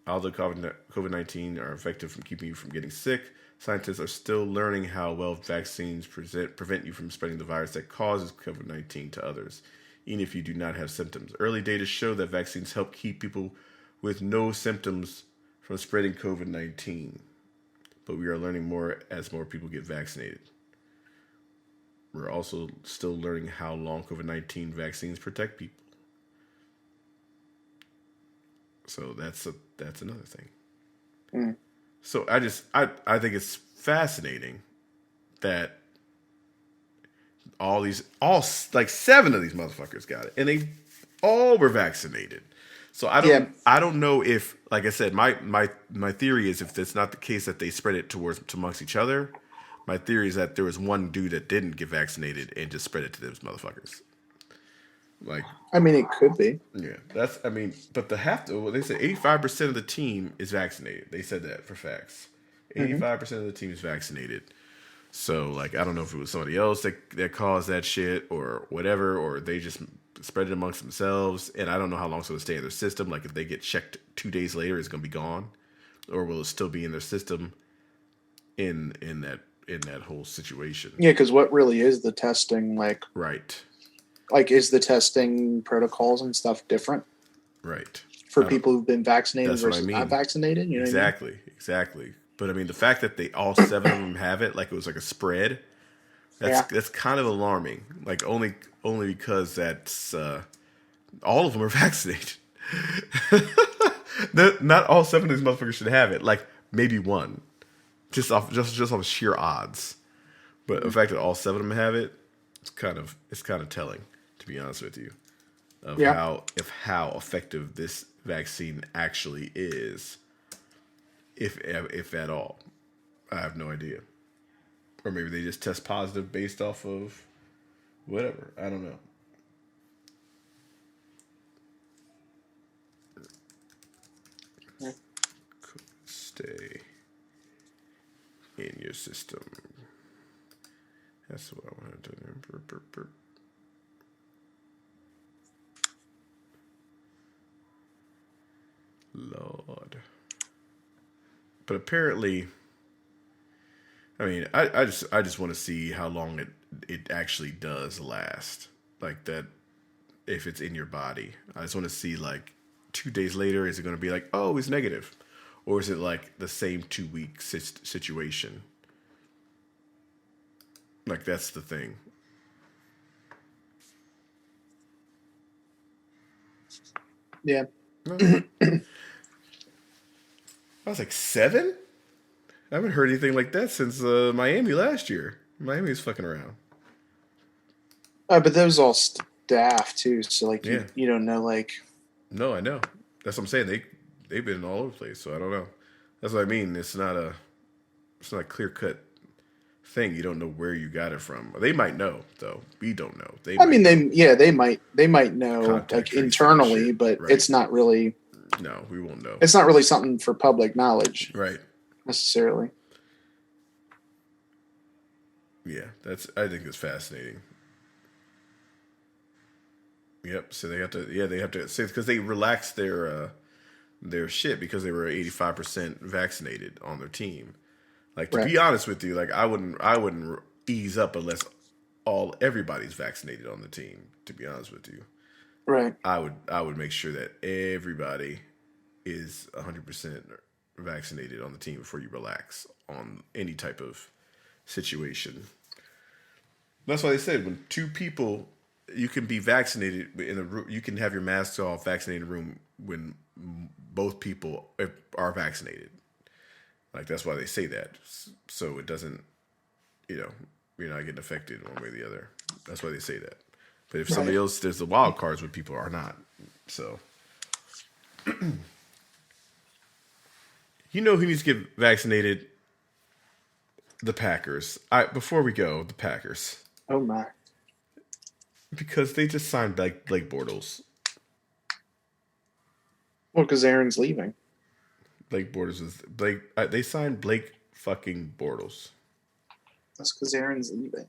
although COVID-19 are effective from keeping you from getting sick, scientists are still learning how well vaccines prevent you from spreading the virus that causes COVID-19 to others, even if you do not have symptoms. Early data show that vaccines help keep people with no symptoms from spreading COVID-19, but we are learning more as more people get vaccinated. We're also still learning how long COVID-19 vaccines protect people. So that's another thing. Mm. So I think it's fascinating that all like 7 of these motherfuckers got it, and they all were vaccinated. So I don't know if, like I said, my theory is if that's not the case that they spread it amongst each other. My theory is that there was one dude that didn't get vaccinated and just spread it to those motherfuckers. Like, I mean, it could be. Yeah, but they said 85% of the team is vaccinated. They said that for facts. 85% of the team is vaccinated. So, like, I don't know if it was somebody else that caused that shit or whatever, or they just spread it amongst themselves. And I don't know how long it's going to stay in their system. Like, if they get checked 2 days later, it's going to be gone, or will it still be in their system in that whole situation? Yeah, because what really is the testing like? Right. Like, is the testing protocols and stuff different? Right. For people who've been vaccinated versus not vaccinated? You know exactly. Exactly. But I mean, the fact that all 7 of them have it, like it was like a spread, that's kind of alarming. Like only because that's all of them are vaccinated. Not all 7 of these motherfuckers should have it. Like maybe one, just off sheer odds. But the fact that all 7 of them have it, it's kind of telling, to be honest with you, of how effective this vaccine actually is, if at all. I have no idea. Or maybe they just test positive based off of whatever. I don't know. Could stay in your system. That's what I wanted to do. Lord. But apparently, I mean, I just want to see how long it actually does last. Like that, if it's in your body. I just want to see, like, 2 days later, is it going to be like, oh, it's negative? Or is it like the same 2-week situation? Like, that's the thing. Yeah. I was like 7? I haven't heard anything like that since Miami last year. Miami's fucking around. But those all staff too, so like you don't know, like. No, I know. That's what I'm saying. They've been all over the place, so I don't know. That's what I mean. It's not a clear cut thing. You don't know where you got it from. They might know, though. We don't know. They might know like internally, but it's not really. No, we won't know. It's not really something for public knowledge, right? Necessarily. Yeah, I think it's fascinating. Yep. So they have to say, because they relaxed their shit because they were 85% vaccinated on their team. Like, to be honest with you, like I wouldn't ease up unless everybody's vaccinated on the team. To be honest with you, right? I would make sure that everybody is 100% vaccinated on the team before you relax on any type of situation. That's why they said when 2 people, you can be vaccinated in a room, you can have your masks off, vaccinated room when both people are vaccinated. Like, that's why they say that. So it doesn't, you're not getting affected one way or the other. That's why they say that. But if somebody else, there's the wild cards where people are not. So, who needs to get vaccinated? The Packers. Before we go, the Packers. Oh, my. Because they just signed Blake Bortles. Well, because Aaron's leaving. Blake Bortles is Blake. They signed Blake fucking Bortles. That's because Aaron's leaving.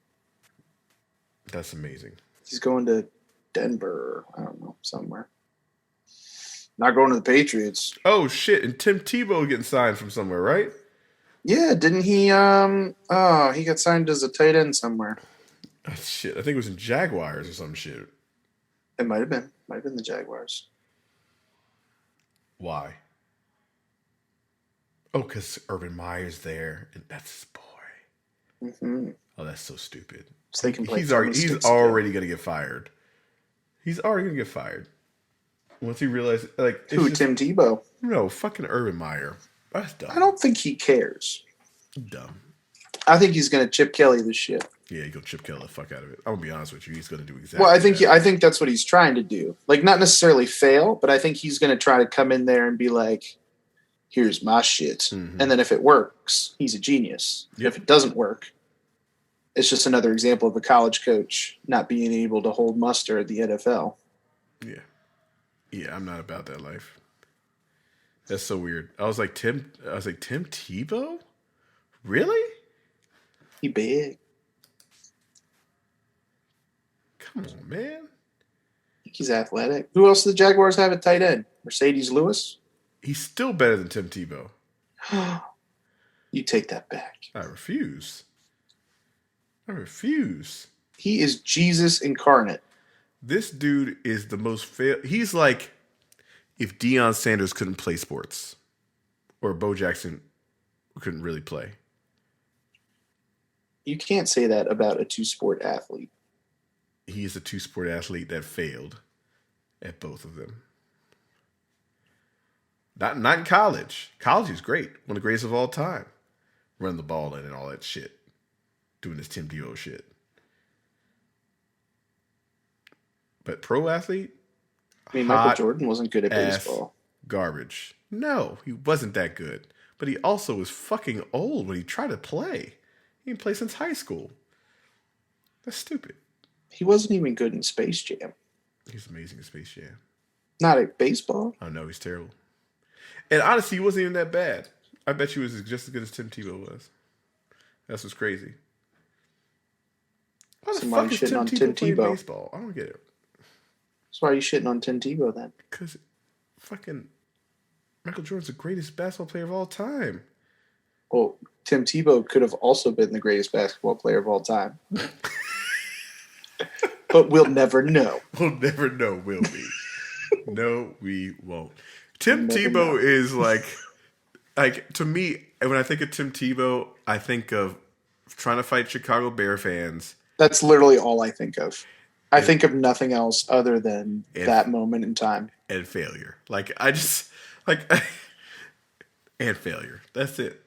That's amazing. He's going to Denver, or I don't know, somewhere. Not going to the Patriots. Oh shit! And Tim Tebow getting signed from somewhere, right? Yeah, didn't he? He got signed as a tight end somewhere. Oh, shit, I think it was in Jaguars or some shit. It might have been the Jaguars. Why? Oh, because Urban Meyer's there, and that's his boy. Mm-hmm. Oh, that's so stupid. So they can play. He's already gonna get fired. He's already gonna get fired. Once he realizes, like, Tim Tebow? No, fucking Urban Meyer. That's dumb. I don't think he cares. Dumb. I think he's gonna Chip Kelly this shit. Yeah, he's gonna Chip Kelly the fuck out of it. I'm gonna be honest with you. He's gonna do exactly. Well, I that. think that's what he's trying to do. Like, not necessarily fail, but I think he's gonna try to come in there and be like, "Here's my shit," and then if it works, he's a genius. Yep. If it doesn't work, it's just another example of a college coach not being able to hold muster at the NFL. Yeah, I'm not about that life. That's so weird. I was like Tim Tebow? Really? He big. Come on, man. He's athletic. Who else do the Jaguars have at tight end? Mercedes Lewis? He's still better than Tim Tebow. You take that back. I refuse. He is Jesus incarnate. This dude is the most he's like if Deion Sanders couldn't play sports or Bo Jackson couldn't really play. You can't say that about a two-sport athlete. He is a two-sport athlete that failed at both of them. Not in college. College is great. One of the greatest of all time. Run the ball in and all that shit. Doing this Tim Tebow shit. But pro athlete? I mean, Michael Jordan wasn't good at baseball. Garbage. No, he wasn't that good. But he also was fucking old when he tried to play. He didn't play since high school. That's stupid. He wasn't even good in Space Jam. He's amazing in Space Jam. Not at baseball. Oh, no, he's terrible. And honestly, he wasn't even that bad. I bet you he was just as good as Tim Tebow was. That's what's crazy. Why the fuck is Tim Tebow playing baseball? I don't get it. So why are you shitting on Tim Tebow then? Because fucking Michael Jordan's the greatest basketball player of all time. Well, Tim Tebow could have also been the greatest basketball player of all time. But we'll never know. We'll never know, will we? No, we won't. Tim Tebow is like to me, when I think of Tim Tebow, I think of trying to fight Chicago Bear fans. That's literally all I think of. I think of nothing else other than that moment in time. And failure. And failure. That's it.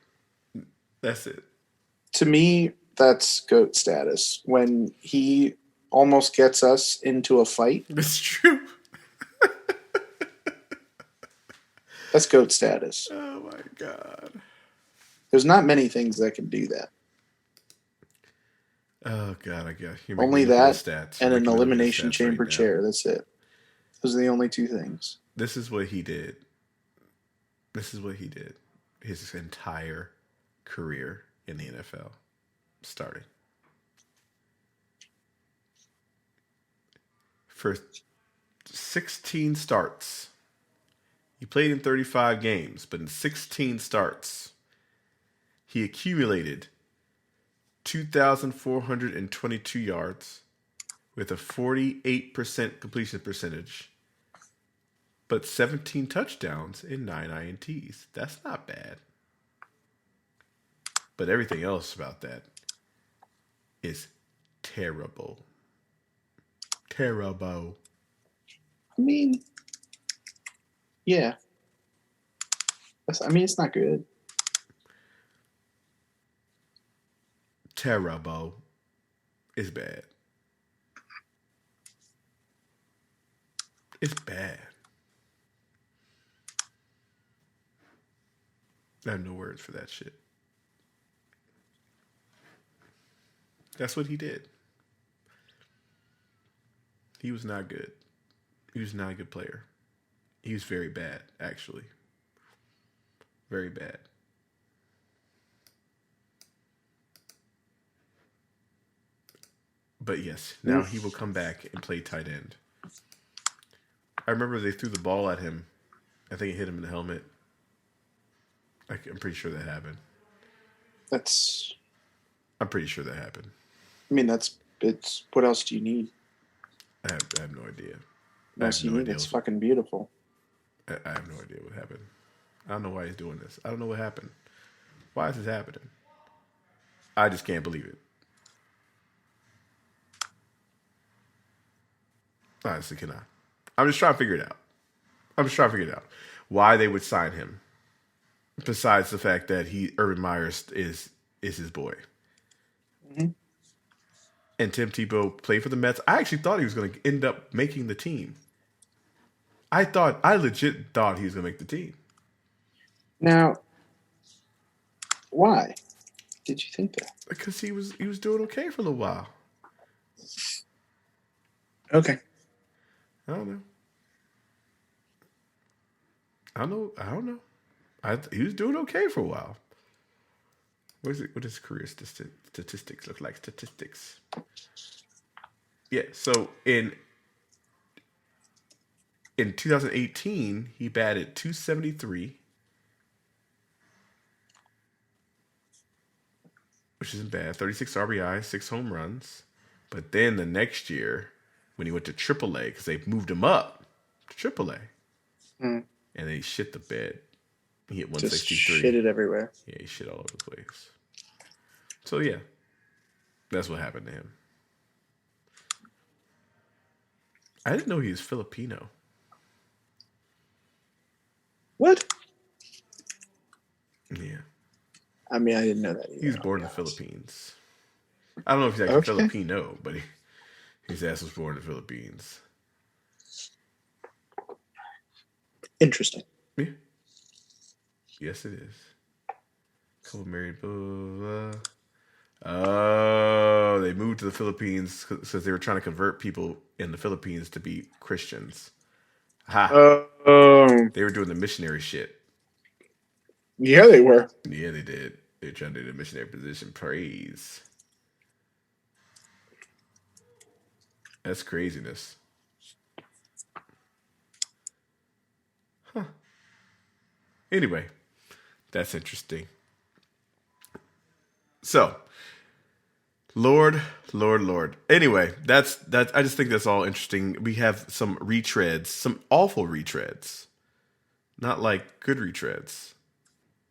To me, that's GOAT status. When he almost gets us into a fight. It's true. That's GOAT status. Oh my God. There's not many things that can do that. Oh God, I guess only that and an elimination chamber chair. That's it. Those are the only two things. This is what he did. His entire career in the NFL, starting for 16 starts. He played in 35 games, but in 16 starts, he accumulated 2,422 yards with a 48% completion percentage, but 17 touchdowns and 9 INTs. That's not bad. But everything else about that is terrible. Terrible. I mean, yeah. I mean, it's not good. Terrible. It's bad. It's bad. I have no words for that shit. That's what he did. He was not good. He was not a good player. He was very bad, actually. Very bad. But yes, now he will come back and play tight end. I remember they threw the ball at him. I think it hit him in the helmet. I'm pretty sure that happened. I'm pretty sure that happened. I mean, it's. What else do you need? I have no idea. What else do you need? It's fucking beautiful. I have no idea what happened. I don't know why he's doing this. I don't know what happened. Why is this happening? I just can't believe it. Honestly, can I? I'm just trying to figure it out. Why they would sign him. Besides the fact that Urban Myers is his boy. Mm-hmm. And Tim Tebow played for the Mets. I actually thought he was going to end up making the team. I legit thought he was going to make the team. Now, why did you think that? Because he was doing okay for a little while. Okay. I don't know. He was doing okay for a while. What does career statistics look like? Statistics. Yeah, so in 2018, he batted .273, which isn't bad. 36 RBI, 6 home runs. But then the next year, when he went to AAA, because they moved him up to AAA, and they shit the bed. He hit 163. Just shit it everywhere. Yeah, he shit all over the place. So yeah, that's what happened to him. I didn't know he was Filipino. What? Yeah. I mean, I didn't know that either. He was born in the Philippines. I don't know if he's actually Filipino, but his ass was born in the Philippines. Interesting. Yeah. Yes, it is. Couple married. Oh, they moved to the Philippines because they were trying to convert people in the Philippines to be Christians. Ha! They were doing the missionary shit. Yeah, they were. Yeah, they did. They were trying to do the missionary position. Praise. That's craziness. Huh. Anyway, that's interesting. So, Lord. Anyway, that's. I just think that's all interesting. We have some retreads, some awful retreads, not like good retreads.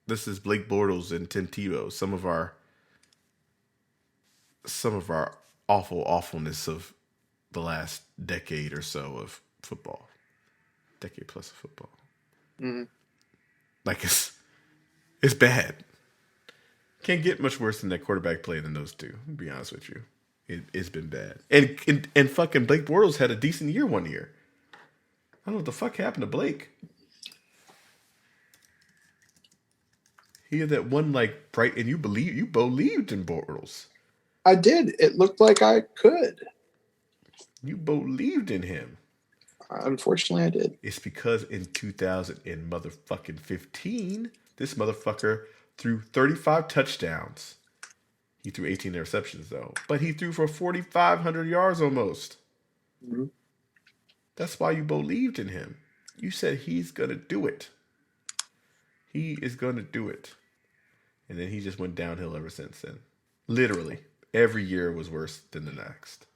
This is Blake Bortles and Tim Tebow. Some of our awfulness of the last decade or so of football, decade plus of football. Mm-hmm. Like it's bad. Can't get much worse than that quarterback play than those two. To be honest with you, it's been bad. And fucking Blake Bortles had a decent year one year. I don't know what the fuck happened to Blake. He had that one like bright, and you believed in Bortles. I did. It looked like I could. You believed in him. Unfortunately, I did. It's because in 2015, this motherfucker threw 35 touchdowns. He threw 18 interceptions though, but he threw for 4,500 yards almost. Mm-hmm. That's why you believed in him. You said he's gonna do it. He is gonna do it, and then he just went downhill ever since then. Literally, every year was worse than the next.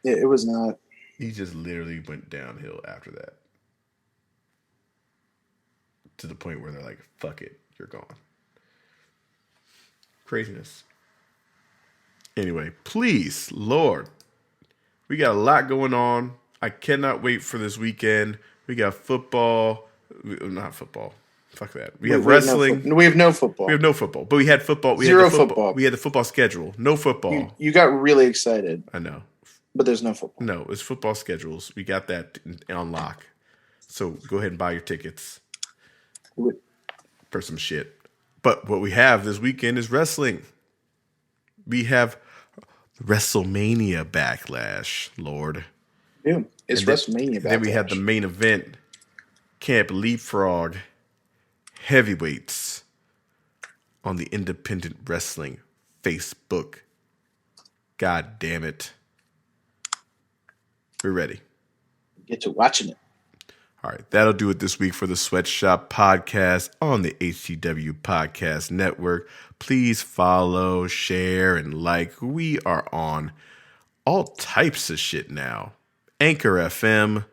Yeah, it was not. He just literally went downhill after that. To the point where they're like, fuck it, you're gone. Craziness. Anyway, please, Lord, we got a lot going on. I cannot wait for this weekend. We got football. Not football. Fuck that. We have wrestling. We have no football. We have no football. But we had football. Zero football. We had the football schedule. No football. You got really excited. I know. But there's no football. No, it's football schedules. We got that on lock. So go ahead and buy your tickets for some shit. But what we have this weekend is wrestling. We have WrestleMania Backlash, Lord. Yeah, it's WrestleMania Backlash. Then we had the main event, Camp Leapfrog Heavyweights on the Independent Wrestling Facebook. God damn it. We're ready. Get to watching it. All right, that'll do it this week for the Sweatshop Podcast on the HTW Podcast Network. Please follow, share, and like. We are on all types of shit now. Anchor FM.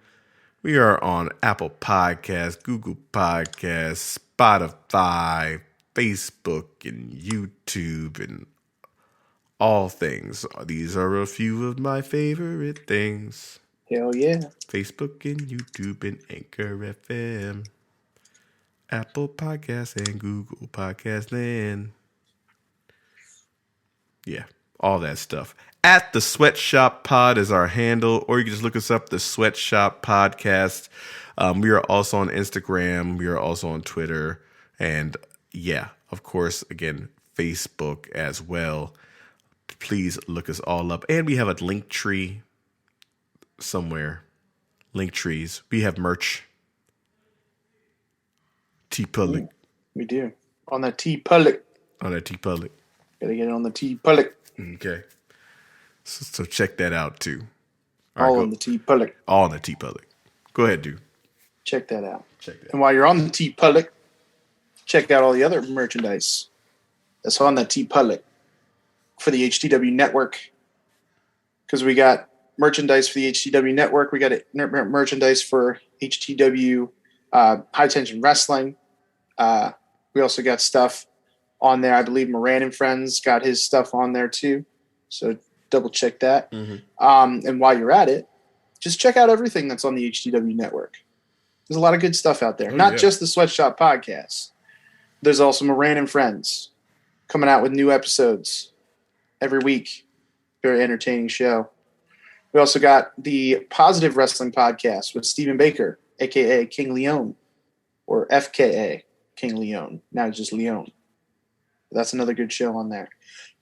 We are on Apple Podcasts, Google Podcasts, Spotify, Facebook, and YouTube, and all things. These are a few of my favorite things. Hell yeah. Facebook and YouTube and Anchor FM. Apple Podcasts and Google Podcasts and yeah, all that stuff. At the Sweatshop Pod is our handle, or you can just look us up, the Sweatshop Podcast. We are also on Instagram. We are also on Twitter. And yeah, of course, again, Facebook as well. Please look us all up. And we have a link tree somewhere. Link trees. We have merch. TeePublic. We do. On that TeePublic. On that TeePublic. Gotta get it on the TeePublic. Okay. So check that out too. All on the TeePublic. All on the TeePublic. Go ahead, dude. Check that out. Check that. And while you're on the TeePublic, check out all the other merchandise that's on that TeePublic for the HTW Network. Because we got merchandise for the HTW Network. We got merchandise for HTW High Tension Wrestling. We also got stuff on there. I believe Moran and Friends got his stuff on there too. So double check that. Mm-hmm. And while you're at it, just check out everything that's on the HTW Network. There's a lot of good stuff out there. Not just the Sweatshop Podcast. There's also Moran and Friends coming out with new episodes every week. Very entertaining show. We also got the Positive Wrestling Podcast with Stephen Baker, a.k.a. King Leon, or FKA King Leon. Now it's just Leon. That's another good show on there.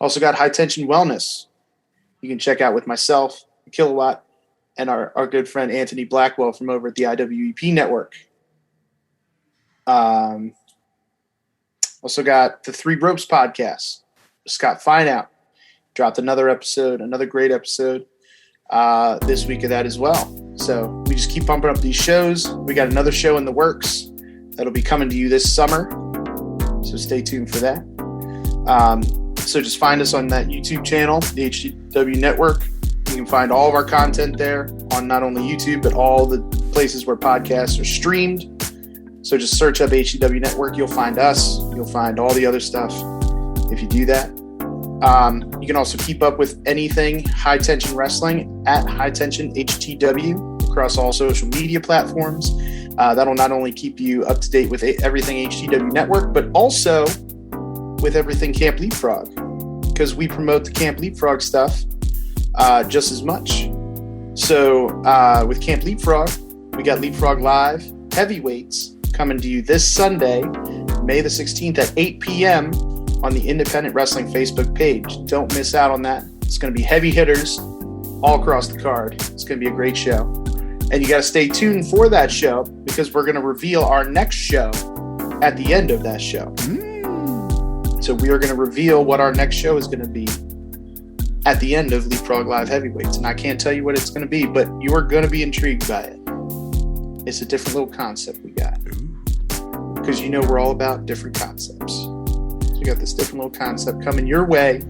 Also got High Tension Wellness. You can check out with myself, Kilowatt, and our good friend Anthony Blackwell from over at the IWEP Network. Also got the Three Ropes Podcast. Scott Fineout dropped another episode, another great episode this week of that as well. So we just keep pumping up these shows. We got another show in the works that'll be coming to you this summer. So stay tuned for that. So just find us on that YouTube channel, the HTW Network. You can find all of our content there on not only YouTube, but all the places where podcasts are streamed. So just search up HTW Network. You'll find us. You'll find all the other stuff if you do that. You can also keep up with anything High Tension Wrestling at High Tension HTW across all social media platforms. That'll not only keep you up to date with everything HTW Network, but also with everything Camp Leapfrog, because we promote the Camp Leapfrog stuff just as much. So with Camp Leapfrog, we got Leapfrog Live Heavyweights coming to you this Sunday, May the 16th at 8 p.m. on the Independent Wrestling Facebook page. Don't miss out on that. It's going to be heavy hitters all across the card. It's going to be a great show. And you got to stay tuned for that show, because we're going to reveal our next show at the end of that show. So we are going to reveal what our next show is going to be at the end of Leapfrog Live Heavyweights. And I can't tell you what it's going to be, but you are going to be intrigued by it. It's a different little concept we got. Because you know we're all about different concepts. So we got this different little concept coming your way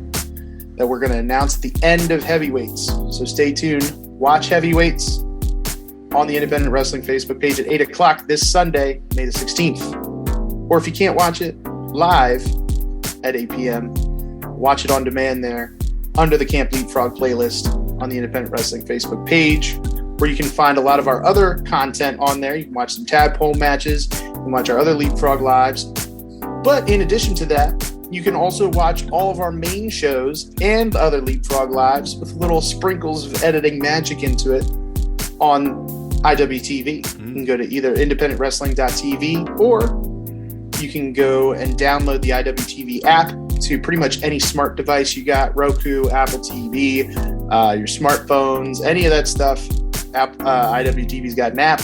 that we're going to announce at the end of Heavyweights. So stay tuned. Watch Heavyweights on the Independent Wrestling Facebook page at 8 o'clock this Sunday, May the 16th. Or if you can't watch it live at 8 p.m., watch it on demand there under the Camp Leapfrog playlist on the Independent Wrestling Facebook page, where you can find a lot of our other content on there. You can watch some tadpole matches. can watch our other Leapfrog lives. But in addition to that, you can also watch all of our main shows and other Leapfrog lives with little sprinkles of editing magic into it on IWTV. You can go to either independentwrestling.tv or you can go and download the IWTV app to pretty much any smart device you got, Roku, Apple TV, your smartphones, any of that stuff. IWTV's got an app.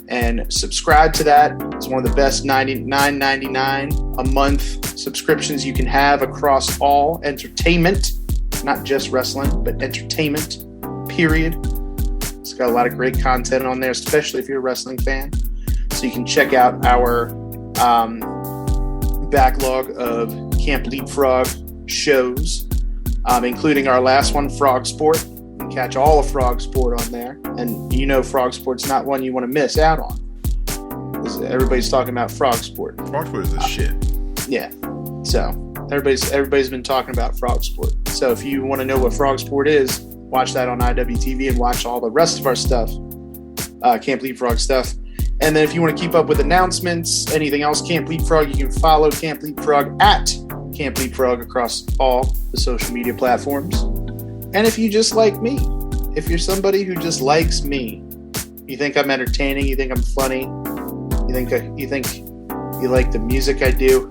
And subscribe to that. It's one of the best $99.99 a month subscriptions you can have across all entertainment, not just wrestling, but entertainment, period. It's got a lot of great content on there, especially if you're a wrestling fan. So you can check out our backlog of Camp Leapfrog shows, including our last one, Frog Sport. You can catch all of Frog Sport on there. And you know Frog Sport's not one you want to miss out on. Because everybody's talking about Frog Sport. Frog Sport is the shit. Yeah. So everybody's been talking about Frog Sport. So if you want to know what Frog Sport is, watch that on IWTV and watch all the rest of our stuff, Camp Leapfrog stuff. And then if you want to keep up with announcements, anything else Camp Leapfrog, you can follow Camp Leapfrog at Camp Leapfrog across all the social media platforms. And if you just like me, if you're somebody who just likes me, you think I'm entertaining, you think I'm funny, you think you like the music I do,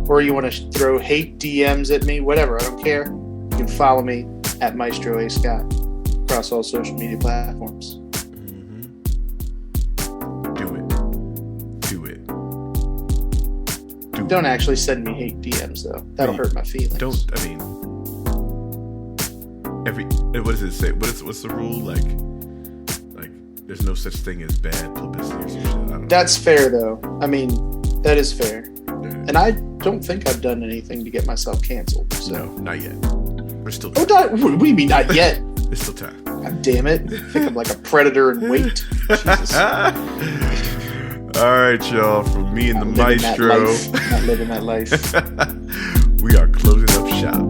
or you want to throw hate DMs at me, whatever, I don't care. You can follow me at Maestro A. Scott across all social media platforms. Do it. Don't actually send me hate DMs though. That'll hurt my feelings. What does it say? What's the rule? Like there's no such thing as bad publicity or some shit. I don't know. That's fair though. I mean, that is fair. Yeah. And I don't think I've done anything to get myself canceled. So. No, not yet. We're still. What do you mean not yet? There's still time. God damn it! I think I'm like a predator in wait. Jesus. All right, y'all. From me and the Maestro. Not living that life. We are closing up shop.